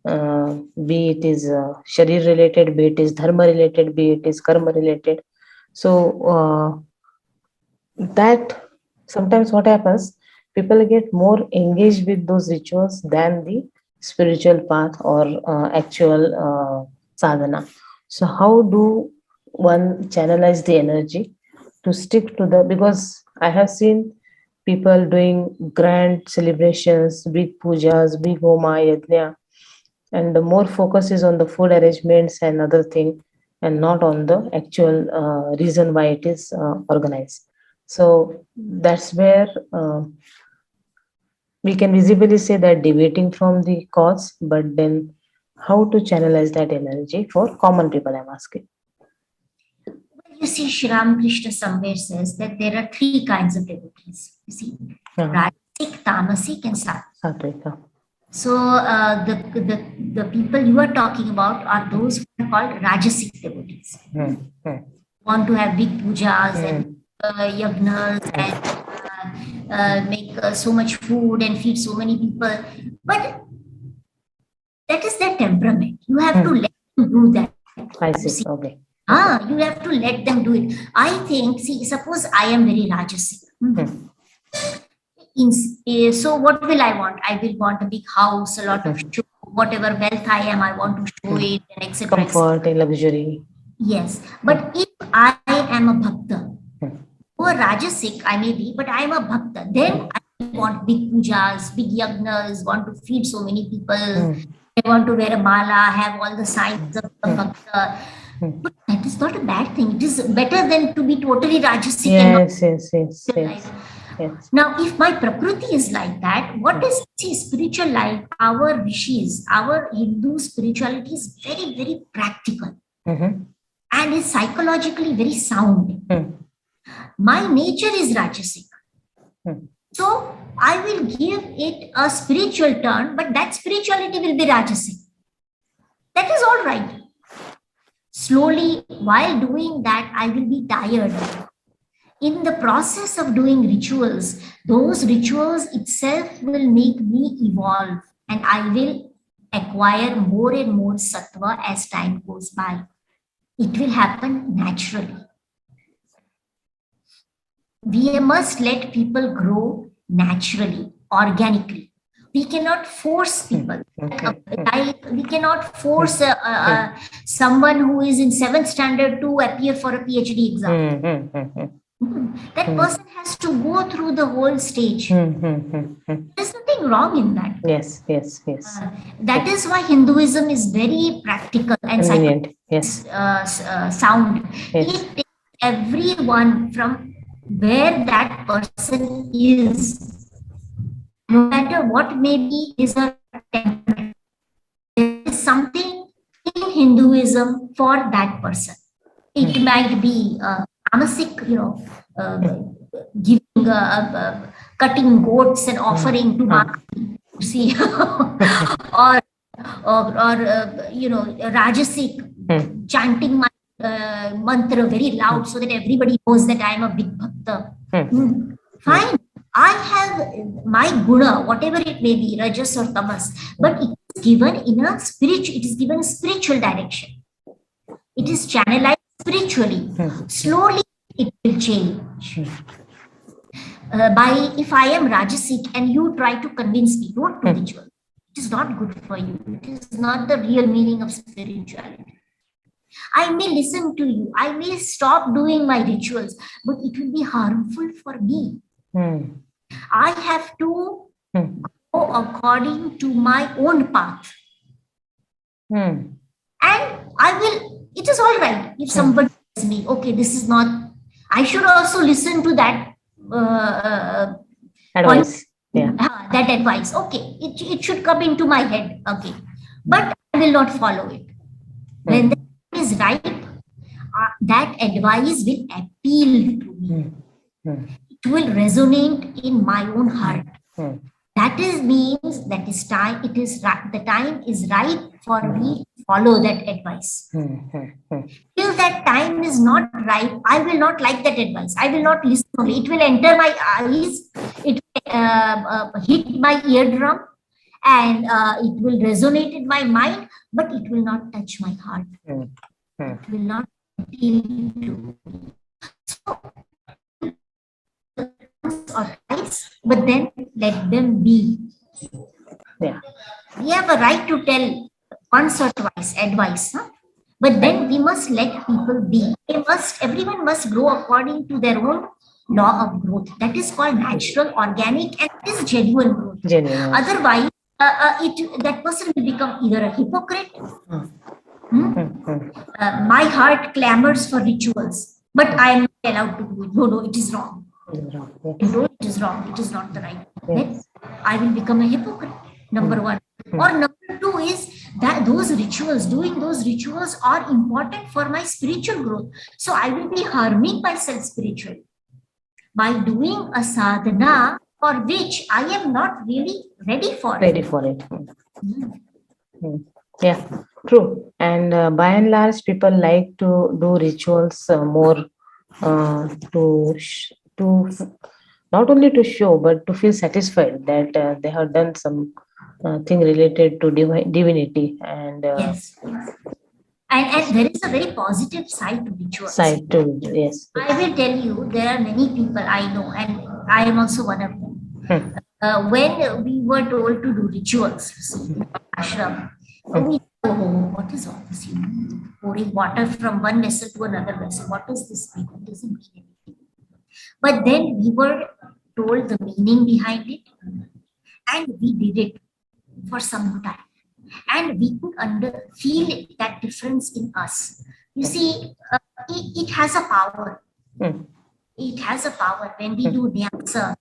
Be it is sharir related, be it is dharma related, be it is karma related. So that sometimes what happens, people get more engaged with those rituals than the spiritual path or actual sadhana. So how do one channelize the energy to stick to because I have seen people doing grand celebrations, big pujas, big homa, yajna, and the more focus is on the food arrangements and other thing and not on the actual reason why it is organized. So that's where we can visibly say that deviating from the cause, but then how to channelize that energy for common people, I'm asking. You see, Shri Ramakrishna somewhere says that there are three kinds of devotees. You see, Rajasic, Tamasic, and Sattvic. So the people you are talking about are those who are called Rajasic devotees. Want to have big pujas and yagnas and make so much food and feed so many people. But that is their temperament. You have to let them do that. I see. Okay. You have to let them do it. I think, suppose I am very Rajasic. So what will I want? I will want a big house, a lot of show, whatever wealth I am, I want to show it, and etc. Comfort and luxury. Yes. But if I am a bhakta, or Rajasic I may be, but I am a bhakta, then I want big pujas, big yagnas, want to feed so many people, I want to wear a mala, have all the signs of the bhakta. Mm. But that is not a bad thing. It is better than to be totally rajasic and not Yes, yes, yes, spiritual yes, life. yes. Now, if my prakriti is like that, what is spiritual life? Our rishis, our Hindu spirituality is very, very practical Mm-hmm. and is psychologically very sound. Mm. My nature is rajasic. Mm. So I will give it a spiritual turn, but that spirituality will be rajasic. That is all right. Slowly, while doing that, I will be tired. In the process of doing rituals, those rituals itself will make me evolve and I will acquire more and more sattva as time goes by. It will happen naturally. We must let people grow naturally, organically. We cannot force people. Okay. We cannot force someone who is in 7th standard to appear for a PhD exam. That person has to go through the whole stage. There's nothing wrong in that. Yes, yes, yes. That is why Hinduism is very practical and Convenient. Yes. sound. Yes. It takes everyone from where that person is, no matter what may be his or her temperament. There is something in Hinduism for that person. It might be tamasic, giving, cutting goats and offering to Mati, see, or rajasic, chanting my mantra very loud so that everybody knows that I am a big bhakta. Fine. I have my guna, whatever it may be, rajas or tamas, but it is given in a spiritual. It is given a spiritual direction. It is channelized spiritually. Slowly, it will change. If I am rajasic and you try to convince me, don't do ritual. It is not good for you. It is not the real meaning of spirituality. I may listen to you. I may stop doing my rituals, but it will be harmful for me. I have to go according to my own path. And I will, it is all right if somebody tells me, okay, this is not, I should also listen to that advice. That advice. Okay, it should come into my head. Okay, but I will not follow it. When the time is right, that advice will appeal to me. It will resonate in my own heart. That means that is time. It is the time is right for me to follow that advice. Till that time is not right, I will not like that advice. I will not listen only. It will enter my eyes. It will hit my eardrum, and it will resonate in my mind, but it will not touch my heart. It will not appeal to me. So, or twice, but then let them be. Yeah. We have a right to tell once or twice advice, huh? But then we must let people be. Everyone must grow according to their own law of growth. That is called natural, organic, and it is genuine growth. Otherwise, that person will become either a hypocrite. My heart clamors for rituals, but I am not allowed to do it. No, it is wrong. No, it is wrong. It is not the right. Then I will become a hypocrite. Number one. Or number two is that doing those rituals are important for my spiritual growth. So I will be harming myself spiritually by doing a sadhana for which I am not really ready for it. Yeah, true. And by and large, people like to do rituals more to not only to show, but to feel satisfied that they have done some thing related to divinity. And yes. And there is a very positive side to rituals. Yes. I will tell you, there are many people I know, and I am also one of them. When we were told to do rituals, in ashram, we what is all this? Pouring water from one vessel to another vessel. What does this mean? It doesn't mean anything. But then we were told the meaning behind it, and we did it for some time. and we could feel that difference in us. You see, it has a power. It has a power. When we do nyasa,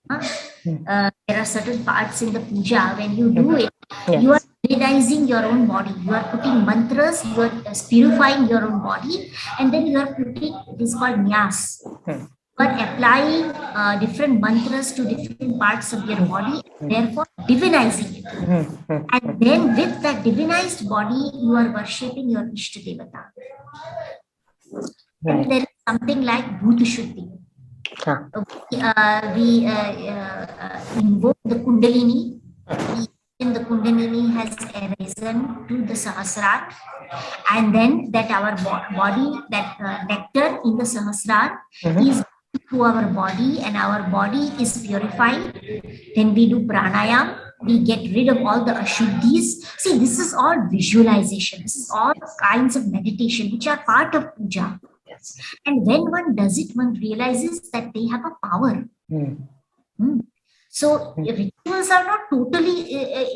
there are certain parts in the puja. When you do it, you are realizing your own body. You are putting mantras, you are purifying your own body, and then you are putting, it is called nyas. You are applying different mantras to different parts of your body, therefore divinizing it. And then with that divinized body, you are worshipping your Ishta Devata. And there is something like Bhuta Shuddhi. We invoke the Kundalini. The Kundalini has arisen to the Sahasrara, and then that our body, that nectar in the Sahasrara is to our body, and our body is purified. Then we do pranayam. We get rid of all the ashuddhis. See, this is all visualization. This is all kinds of meditation which are part of puja. And when one does it, one realizes that they have a power. So rituals are not totally,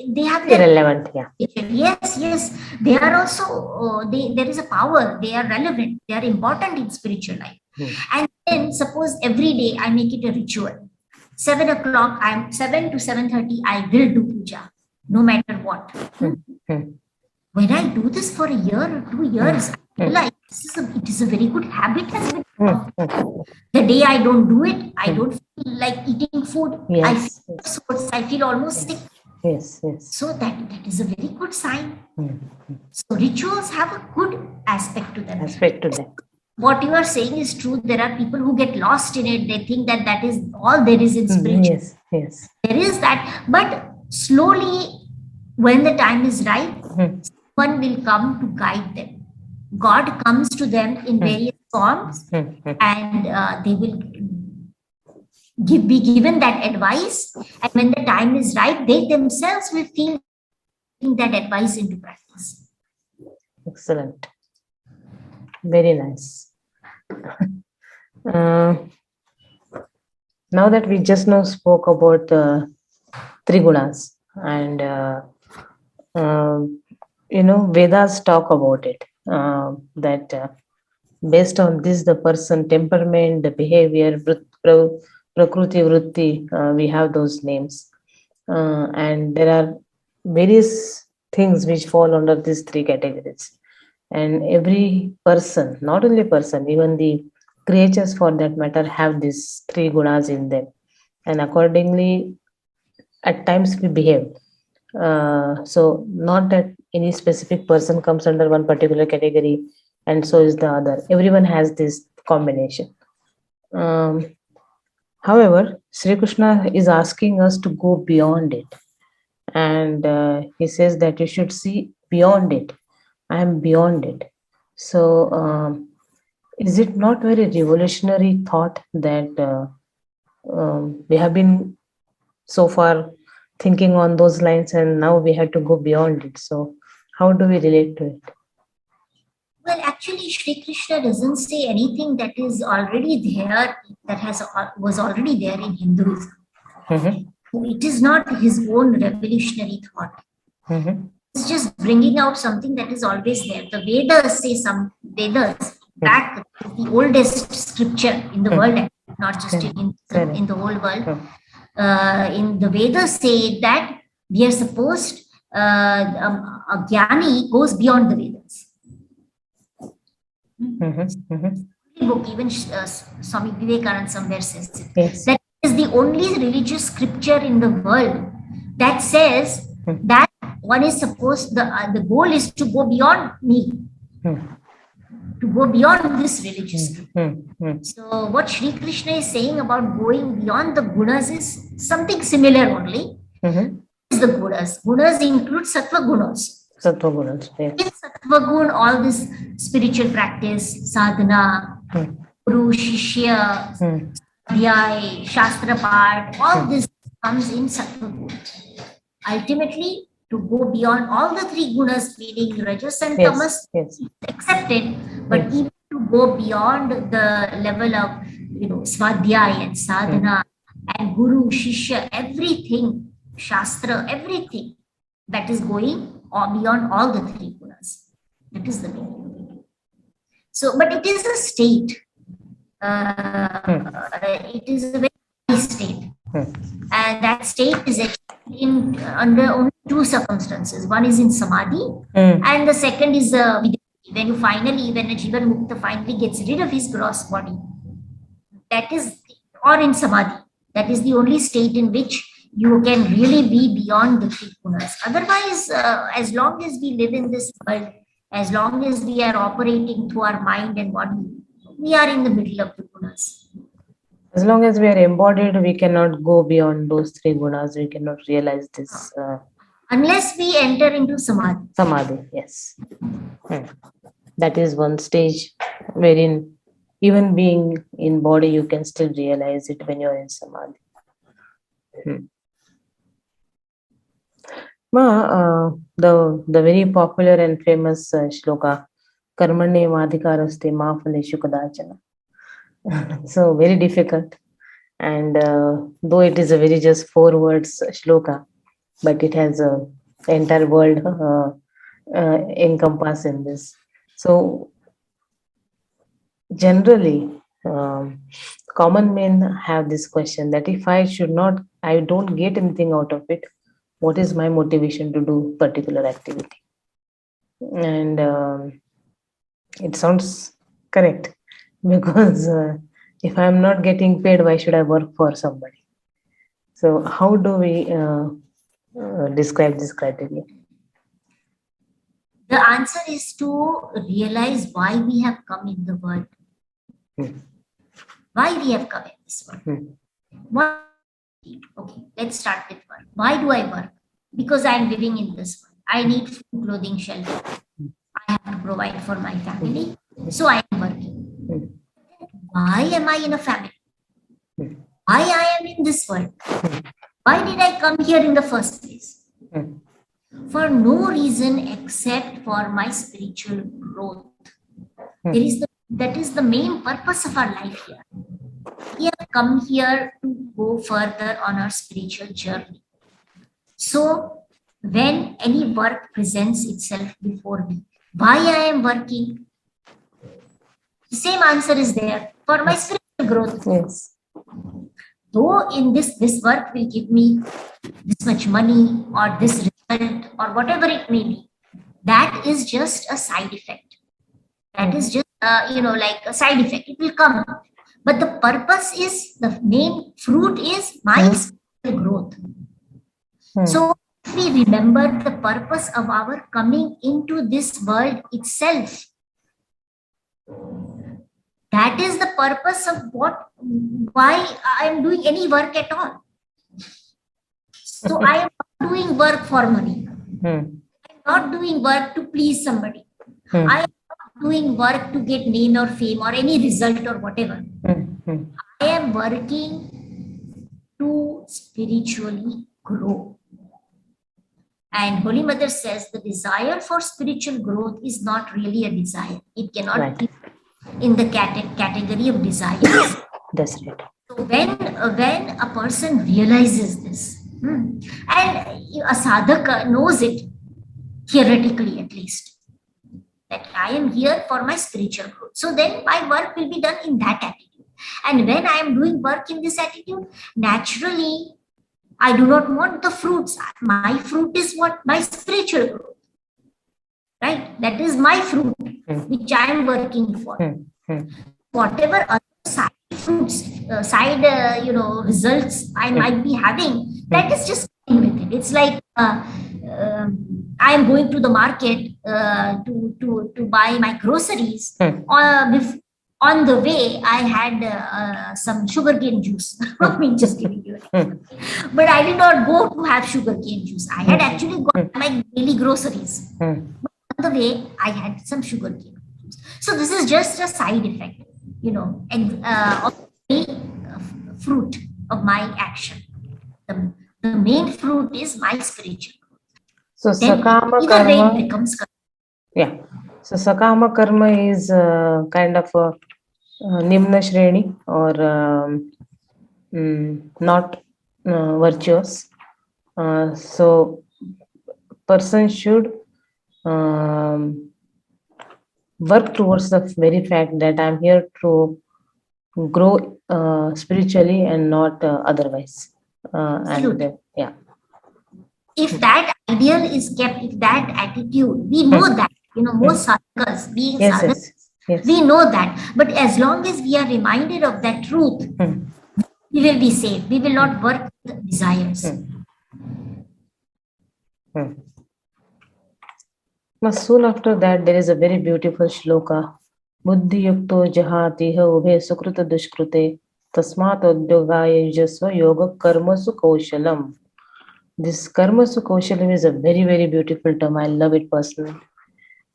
they have irrelevant. Yes. They are also, there is a power. They are relevant. They are important in spiritual life. And then suppose every day I make it a ritual. 7 o'clock, 7 to 7:30, I will do puja, no matter what. When I do this for a year or 2 years, I realize it is a very good habit. The day I don't do it, I don't feel like eating food. I feel almost sick. So that is a very good sign. So rituals have a good aspect to them. What you are saying is true. There are people who get lost in it. They think that is all there is in spiritual. There is that. But slowly, when the time is right, someone will come to guide them. God comes to them in various forms, and they will be given that advice. And when the time is right, they themselves will feel that advice into practice. Excellent. Very nice. Now that we just now spoke about three gunas, and Vedas talk about it, that based on this, the person temperament, the behavior, prakriti, vritti, we have those names, and there are various things which fall under these three categories. And every person, not only person, even the creatures for that matter, have these three gunas in them. And accordingly, at times we behave. So not that any specific person comes under one particular category and so is the other. Everyone has this combination. However, Sri Krishna is asking us to go beyond it. And he says that you should see beyond it. I am beyond it. So is it not very revolutionary thought that we have been so far thinking on those lines and now we have to go beyond it? So how do we relate to it? Well, actually, Sri Krishna doesn't say anything that is already there, was already there in Hinduism. It is not his own revolutionary thought. It's just bringing out something that is always there. The Vedas say Vedas, back the oldest scripture in the world, not just in the whole world. In the Vedas say that we are supposed, a jnani goes beyond the Vedas. Even Swami Vivekananda somewhere says it. That is the only religious scripture in the world that says that one is supposed, the goal is to go beyond me, to go beyond this religious scripture. So what Sri Krishna is saying about going beyond the gunas is something similar only. Is the gunas. Gunas include sattva gunas. Sattva gunas, In sattva gun, all this spiritual practice, sadhana, guru, shishya, adhyaya, shastra part, all this comes in sattva gun. Ultimately, to go beyond all the three gunas, meaning rajas and tamas, is accepted, but even to go beyond the level of swadhyaya and sadhana and guru, shishya, everything, shastra, everything that is going or beyond all the three gunas. That is the meaning of it. So, but it is a state. It is a very high state, and that state is in under only two circumstances. One is in samadhi, and the second is when you finally, when a jivan mukta finally gets rid of his gross body. That is, or in samadhi. That is the only state in which you can really be beyond the three gunas. Otherwise, as long as we live in this world, as long as we are operating through our mind and body, we are in the middle of the gunas. As long as we are embodied, we cannot go beyond those three gunas. We cannot realize this. Unless we enter into samadhi. Samadhi, yes. That is one stage wherein even being in body, you can still realize it when you are in samadhi. The very popular and famous shloka, Karmane madhikaraste ma phaleshu kadachana. So very difficult, and though it is a very just 4 words shloka, but it has a entire world encompassed in this. So generally, common men have this question that if I don't get anything out of it, what is my motivation to do particular activity? And it sounds correct, because if I'm not getting paid, why should I work for somebody? So how do we describe this criteria? The answer is to realize why we have come in the world. Why we have come in this world. What? Okay, let's start with work. Why do I work? Because I am living in this world. I need food, clothing, shelter. I have to provide for my family. So I am working. Why am I in a family? Why I am in this world? Why did I come here in the first place? For no reason except for my spiritual growth. That is the main purpose of our life here. We have come here to go further on our spiritual journey. So when any work presents itself before me, why I am working? The same answer is there, for my spiritual growth. Yes. Though in this work will give me this much money or this result or whatever it may be, that is just a side effect. That is just like a side effect. It will come. But the purpose is, the main fruit is my spiritual growth. So if we remember the purpose of our coming into this world itself, that is the purpose of why I am doing any work at all. So I am not doing work for money. I am not doing work to please somebody. I am not doing work to get name or fame or any result or whatever. I am working to spiritually grow. And Holy Mother says the desire for spiritual growth is not really a desire. It cannot be in the category of desires. That's right. So when a person realizes this, and a sadhaka knows it, theoretically at least, that I am here for my spiritual growth. So then my work will be done in that attitude. And when I am doing work in this attitude, naturally, I do not want the fruits. My fruit is what? My spiritual growth. Right? That is my fruit, which I am working for. Whatever other side fruits, results I might be having, that is just with it. It's like I am going to the market to buy my groceries. On the way, I had some sugarcane juice. I mean, just giving you. But I did not go to have sugarcane juice. I had actually got my daily groceries. But on the way, I had some sugarcane juice. So this is just a side effect, of the fruit of my action. The main fruit is my spiritual. So sakama karma becomes karma. Yeah. So sakama karma is kind of a nimna shreni, or not virtuous. So person should work towards the very fact that I'm here to grow spiritually and not otherwise. Absolutely. Yeah. If that ideal is kept, if that attitude, we know that, most sadhakas, being Yes, sadhakas, yes. we know that. But as long as we are reminded of that truth, we will be safe. We will not work with desires. But soon after that, there is a very beautiful shloka. Buddhi yukto jahatiha ubhe sukruta dushkrute tasmat udyogaya yujasva yoga karma kaushalam. This karma kaushalam is a very, very beautiful term. I love it personally.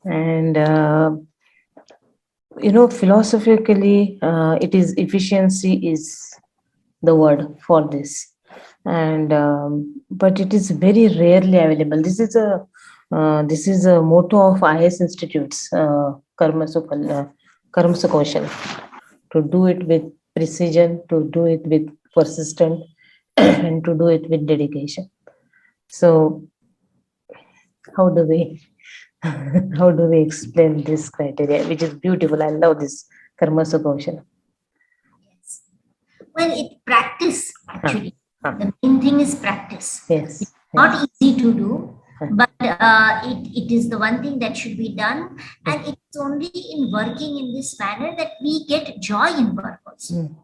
And philosophically, it is efficiency is the word for this, and but it is very rarely available. This is a motto of IS institutes, karma kaushalam, to do it with precision, to do it with persistence, and to do it with dedication. So how do we how do we explain this criteria, which is beautiful? I love this karma kaushalam. Yes. Well, it practice actually. The main thing is practice. Yes. It's not easy to do, but it is the one thing that should be done. And it's only in working in this manner that we get joy in work also.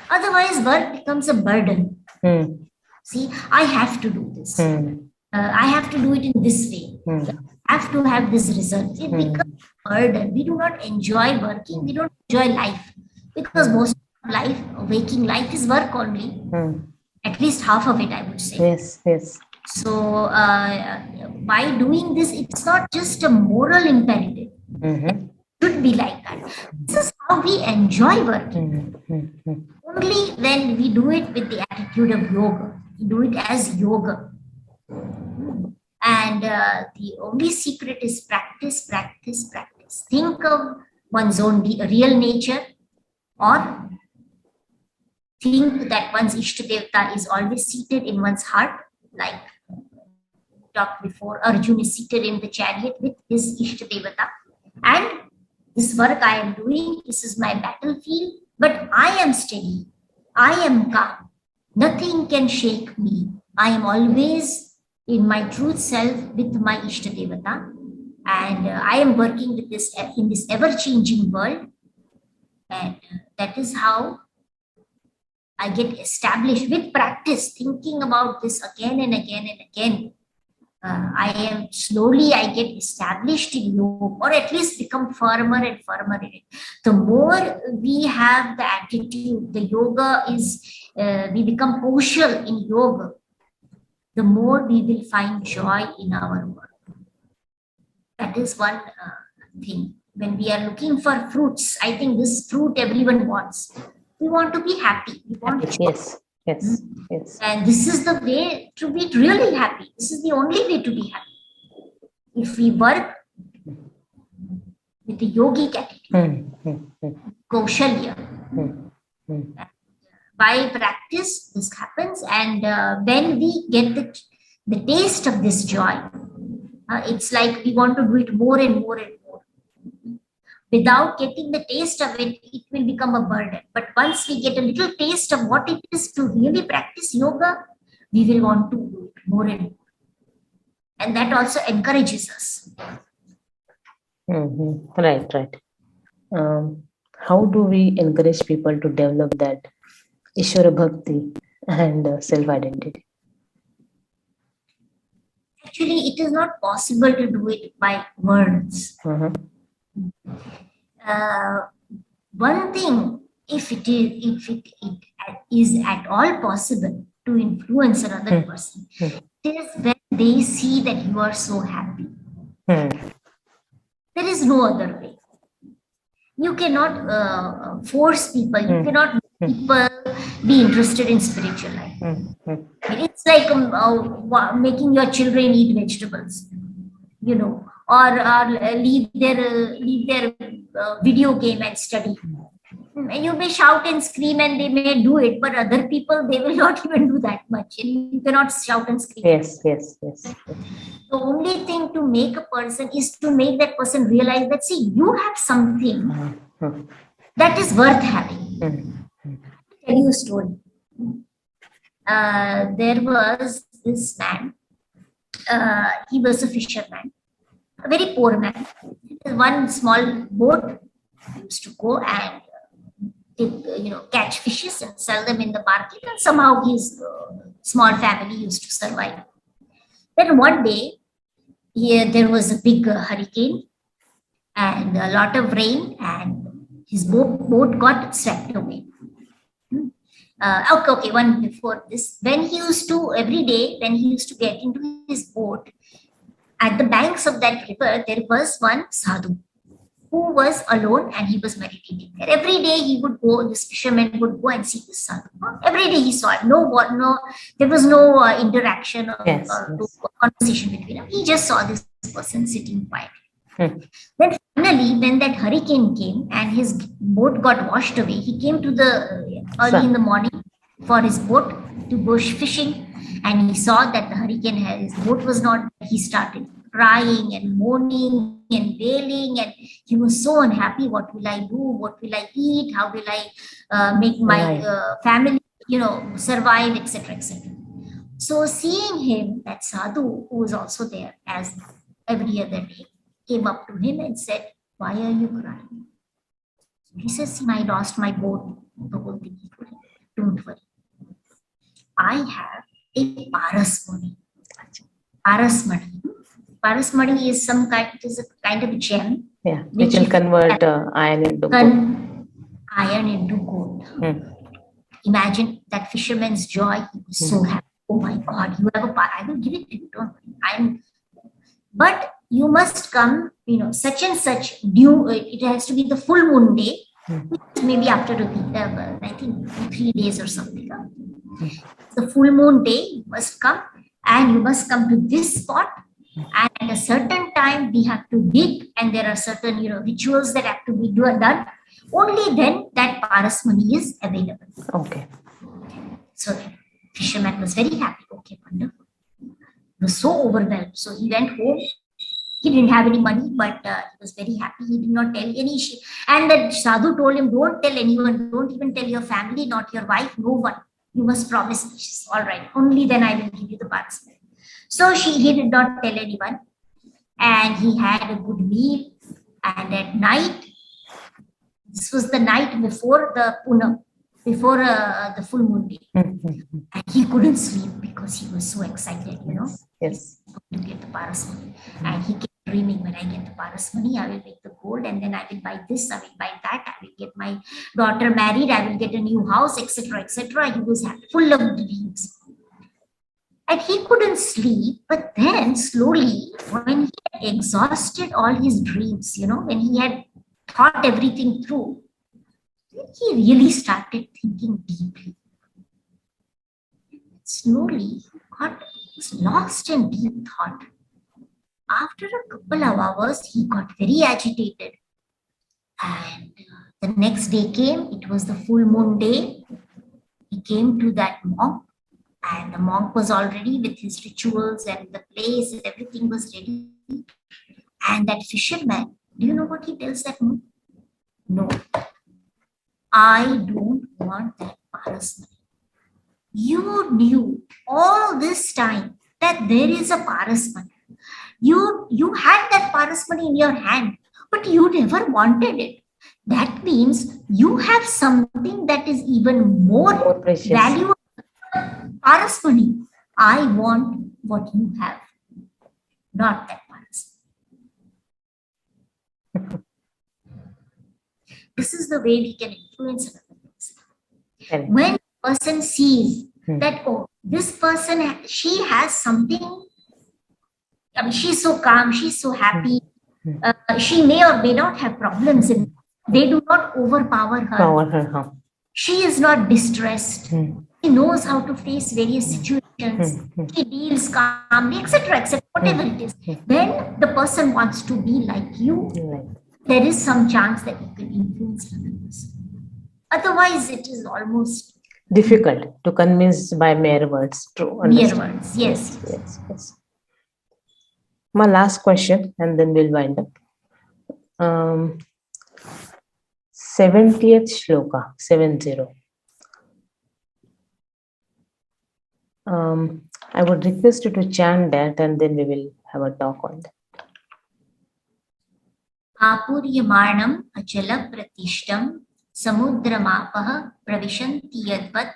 Otherwise, work becomes a burden. See, I have to do this. I have to do it in this way. I have to have this result. It becomes a burden. We do not enjoy working. We don't enjoy life, because most of life, waking life, is work only. At least half of it, I would say. Yes. So by doing this, it's not just a moral imperative. It should be like that. This is how we enjoy working. Only when we do it with the attitude of yoga, we do it as yoga. And the only secret is practice. Think of one's own real nature, or think that one's Ishtadevata is always seated in one's heart, like talked before. Arjuna is seated in the chariot with his Ishtadevata. And this work I am doing, this is my battlefield, but I am steady. I am calm. Nothing can shake me. I am always in my truth self with my Ishtadevata. And I am working with this in this ever-changing world. And that is how I get established with practice, thinking about this again and again and again. I get established in yoga, or at least become firmer and firmer in it. The more we have the attitude, the yoga is, we become kosher in yoga, the more we will find joy in our work. That is one thing. When we are looking for fruits, I think this fruit everyone wants. We want to be happy. We want to Yes. And this is the way to be really happy. This is the only way to be happy. If we work with the yogic attitude, kaushalya, by practice, this happens. And when we get the taste of this joy, it's like we want to do it more and more and more. Without getting the taste of it, it will become a burden. But once we get a little taste of what it is to really practice yoga, we will want to do it more and more. And that also encourages us. Right. How do we encourage people to develop that Ishvara Bhakti and self-identity? Actually, it is not possible to do it by words. One thing, if it is at all possible to influence another person, it is when they see that you are so happy. There is no other way. You cannot force people. You cannot make people be interested in spiritual life. It's like making your children eat vegetables, or leave their video game and study. You may shout and scream and they may do it, but other people, they will not even do that much. And you cannot shout and scream. Yes, yes, yes. The only thing to make a person is to make that person realize that, see, you have something that is worth having. I'll tell you a story. There was this man. He was a fisherman, a very poor man. One small boat used to go and catch fishes and sell them in the market, and somehow his small family used to survive. Then one day, here there was a big hurricane and a lot of rain, and his boat got swept away. Okay, one before this, when he used to, every day, when he used to get into his boat, at the banks of that river, there was one sadhu who was alone and he was meditating there. Every day he would go, this fisherman would go and see this sadhu. Every day he saw it. There was no interaction or conversation between them. He just saw this person sitting quietly. Then finally, when that hurricane came and his boat got washed away, he came to the early in the morning for his boat to go fishing, and he saw that the hurricane had, his boat was not. He started crying and moaning and wailing, and he was so unhappy. What will I do? What will I eat? How will I make my family, survive, etc., etc. So seeing him, that sadhu, who was also there as every other day, came up to him and said, "Why are you crying?" He says, "I lost my boat." The whole thing. He told him, "Don't worry. I have a parasmani." Parasmani. Parasmani is a kind of gem. Yeah, which will convert iron into gold. Iron into gold. Imagine that fisherman's joy. He was so happy. Oh my God, you have a I will give it to you. Don't worry. But you must come, such and such due. It has to be the full moon day, maybe after a week, I think 3 days or something. The full moon day, you must come, and you must come to this spot. And at a certain time, we have to dig, and there are certain, rituals that have to be done. Only then that parasmani is available. Okay. So the fisherman was very happy. Okay, wonderful. He was so overwhelmed. So he went home. He didn't have any money, but he was very happy. He did not tell any. And the sadhu told him, "Don't tell anyone. Don't even tell your family, not your wife, no one. You must promise me." She says, "All right. Only then I will give you the parasmani." So he did not tell anyone, and he had a good meal. And at night, this was the night before the Punam, before the full moon day, and he couldn't sleep because he was so excited, Yes. to get the parasmani. And he kept dreaming, when I get the parasmani, I will make the gold, and then I will buy this, I will buy that, I will get my daughter married, I will get a new house, etc., etc. He was full of dreams. And he couldn't sleep, but then slowly, when he had exhausted all his dreams, when he had thought everything through, he really started thinking deeply. Slowly, he was lost in deep thought. After a couple of hours, he got very agitated. And the next day came, it was the full moon day. He came to that monk, and the monk was already with his rituals, and the place and everything was ready. And that fisherman, do you know what he tells that monk? "No, I don't want that parasmani. You knew all this time that there is a parasmani. You had that parasmani in your hand, but you never wanted it. That means you have something that is even more precious, valuable than parasmani. I want what you have, not that parasmani." This is the way we can influence another person. When a person sees that, oh, this person, she has something, she's so calm, she's so happy, she may or may not have problems, they do not overpower her. She is not distressed. She knows how to face various situations. She deals calmly, etc., etc., whatever it is. When the person wants to be like you, there is some chance that you can influence another person. Otherwise, it is almost difficult to convince by mere words. True. mere words. Yes. Yes. My last question, and then we'll wind up. 70th shloka, 70. I would request you to chant that, and then we will have a talk on that. Apuryamanam achala pratishtam samudramapah pravishanti yadvat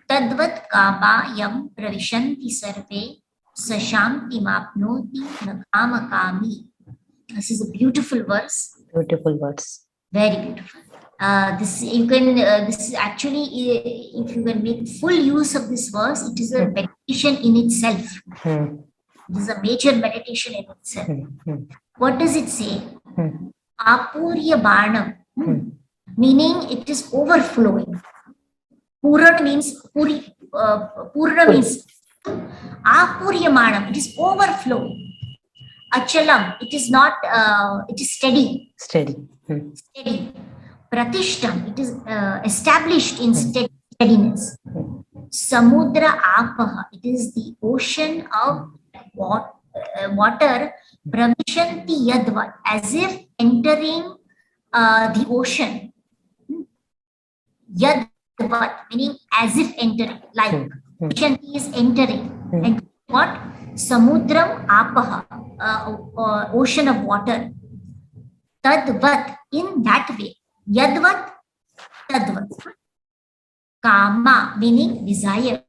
tadvat kamayam pravishanti sarve sashanti mapnoti nakamakami. This is a beautiful verse. Beautiful words. Very beautiful. This is actually, if you can make full use of this verse, it is a meditation in itself. It is a major meditation in itself. What does it say? Apurya Barnam, meaning it is overflowing. Purana means Purana means Apurya Manam, it is overflowing. Achalam, it is not, it is steady. Steady. Pratishtam, it is established in steadiness. Samudra Apaha, it is the ocean of water. Pravishanti Yadvat, as if entering the ocean. Yadvat, meaning as if entering, like Pravishanti is entering. And what? Samudram Apaha, ocean of water. Tadvat, in that way. Yadvat, Tadvat. Kama, meaning desires.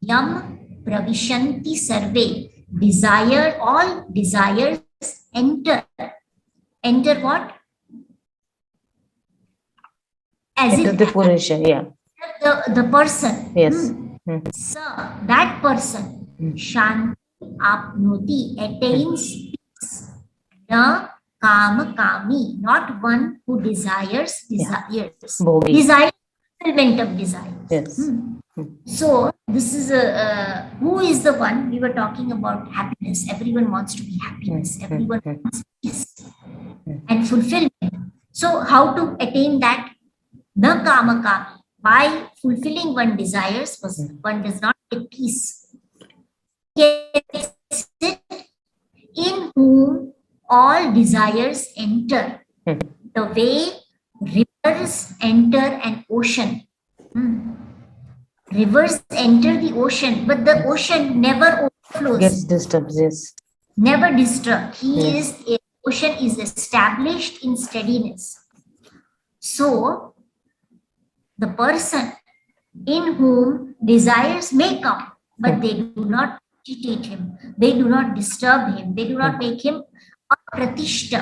Yam Pravishanti Sarve, desire, all desires enter. Enter what? As Enter if the Purusha, yeah. The person. Yes. So that person, Shanti Apnoti, attains peace. Na Kama Kami, not one who desires. Bhogi. Desire, fulfillment of desires. Yes. So this is who is the one? We were talking about happiness. Everyone wants to be happiness. Everyone wants peace and fulfillment. So how to attain that? Na Kama Kami. By fulfilling one desires, one does not get peace. Gets it in whom all desires enter. The way rivers enter an ocean. Rivers enter the ocean, but the ocean never overflows. Gets disturbed, yes. Never disturbed. Ocean is established in steadiness. So, the person in whom desires may come, but they do not agitate him. They do not disturb him. They do not make him apratishta,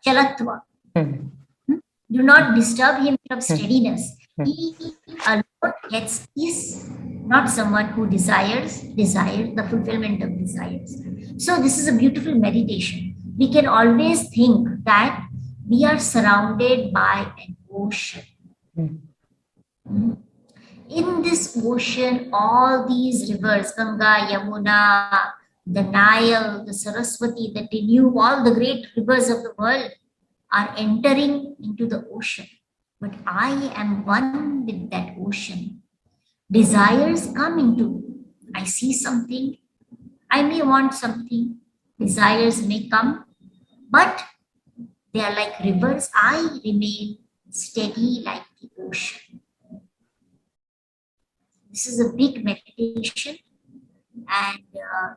chalatva. Do not disturb him of steadiness. He alone gets peace, not someone who desires the fulfillment of desires. So this is a beautiful meditation. We can always think that we are surrounded by an ocean. In this ocean, all these rivers, Ganga, Yamuna, the Nile, the Saraswati, the Danube, all the great rivers of the world are entering into the ocean. But I am one with that ocean. Desires come into me. I see something. I may want something. Desires may come. But they are like rivers. I remain steady like the ocean. This is a big meditation. And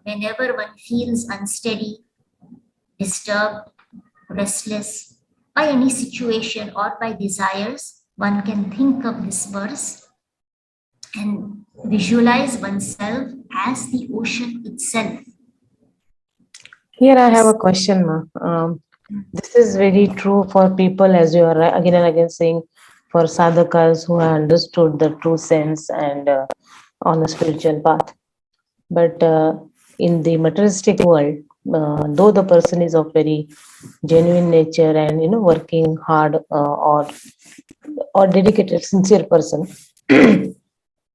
whenever one feels unsteady, disturbed, restless, by any situation or by desires, one can think of this verse and visualize oneself as the ocean itself. Here I have a question, Ma. This is very true for people, as you are again and again saying, for sadhakas who have understood the true sense and on a spiritual path. But in the materialistic world, though the person is of very genuine nature and working hard or dedicated, sincere person,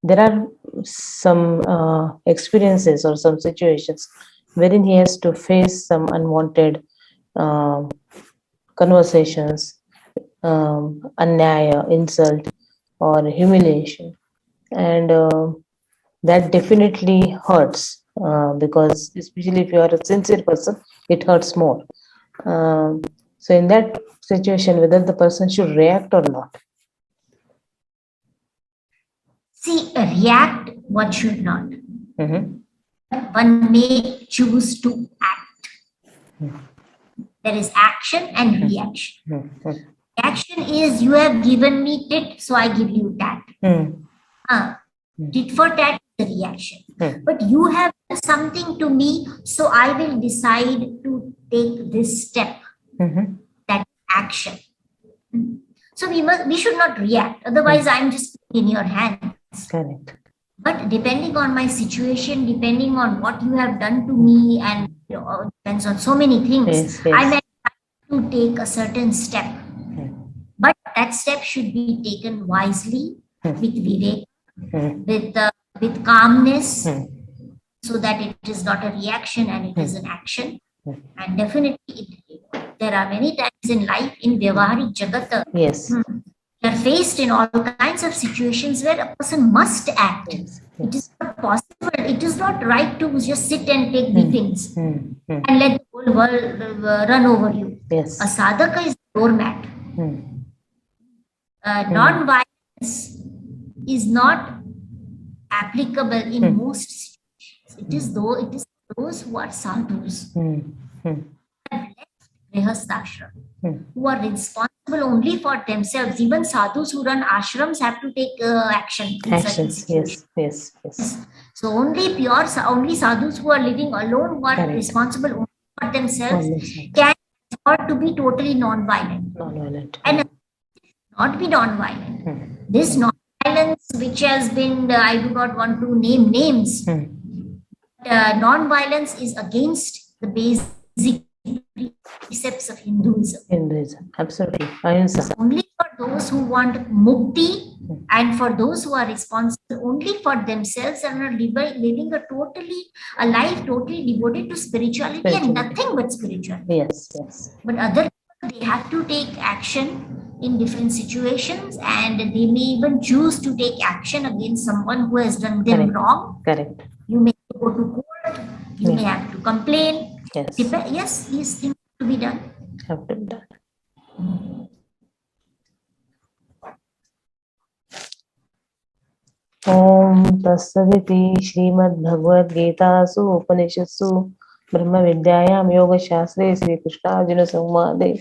there are some experiences or some situations wherein he has to face some unwanted conversations Adhyaya, insult, or humiliation. And that definitely hurts because, especially if you are a sincere person, it hurts more. So, in that situation, whether the person should react or not. See, react, one should not. Mhm. One may choose to act. There is action and reaction. Mhm. Action is you have given me tit, so I give you tat. Mhm. Tit for tat is the reaction. Mhm. But you have done something to me, so I will decide to take this step. Mhm. That action. So we should not react. Otherwise, I'm just in your hands. Correct. But depending on my situation, depending on what you have done to me, and depends on so many things, Yes, I yes. may have to take a certain step. But that step should be taken wisely, with vivek, with calmness, so that it is not a reaction and it is an action. And definitely, there are many times in life, in Vyavaharik Jagat, Yes. we are faced in all kinds of situations where a person must act. Yes. It is Yes. not possible, it is not right to just sit and take beatings Mm. and let the whole world run over you. Yes. A sadhaka is a doormat. Non-violence is not applicable in most situations. It is those who are sadhus, grihasthashram, who are responsible only for themselves. Even sadhus who run ashrams have to take action in certain Actions. situations. Yes. Yes. So only sadhus who are living alone, who are Correct. responsible only for themselves, themselves. can afford to be totally non-violent. Non-violent. And not be non-violent. This non-violence, which has been, I do not want to name names, non-violence is against the basic precepts of Hinduism. Hinduism. Absolutely. Ahimsa. Only for those who want mukti, and for those who are responsible only for themselves and are living a life totally devoted to spirituality and nothing but spirituality. Yes. But other people, they have to take action in different situations, and they may even choose to take action against someone who has done them wrong. Correct. You may go to court, you may have to complain. Yes. Yes, these things have to be done. Have to be done. ओम तत्सदिति श्रीमद्भगवद्गीतासु उपनिषत्सु ब्रह्मविद्यायां योगशास्त्रे श्रीकृष्णार्जुन संवादे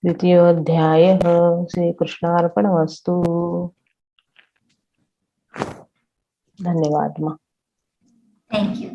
द्वितीयोऽध्यायः श्रीकृष्णार्पणमस्तु। धन्यवाद माँ। Thank you.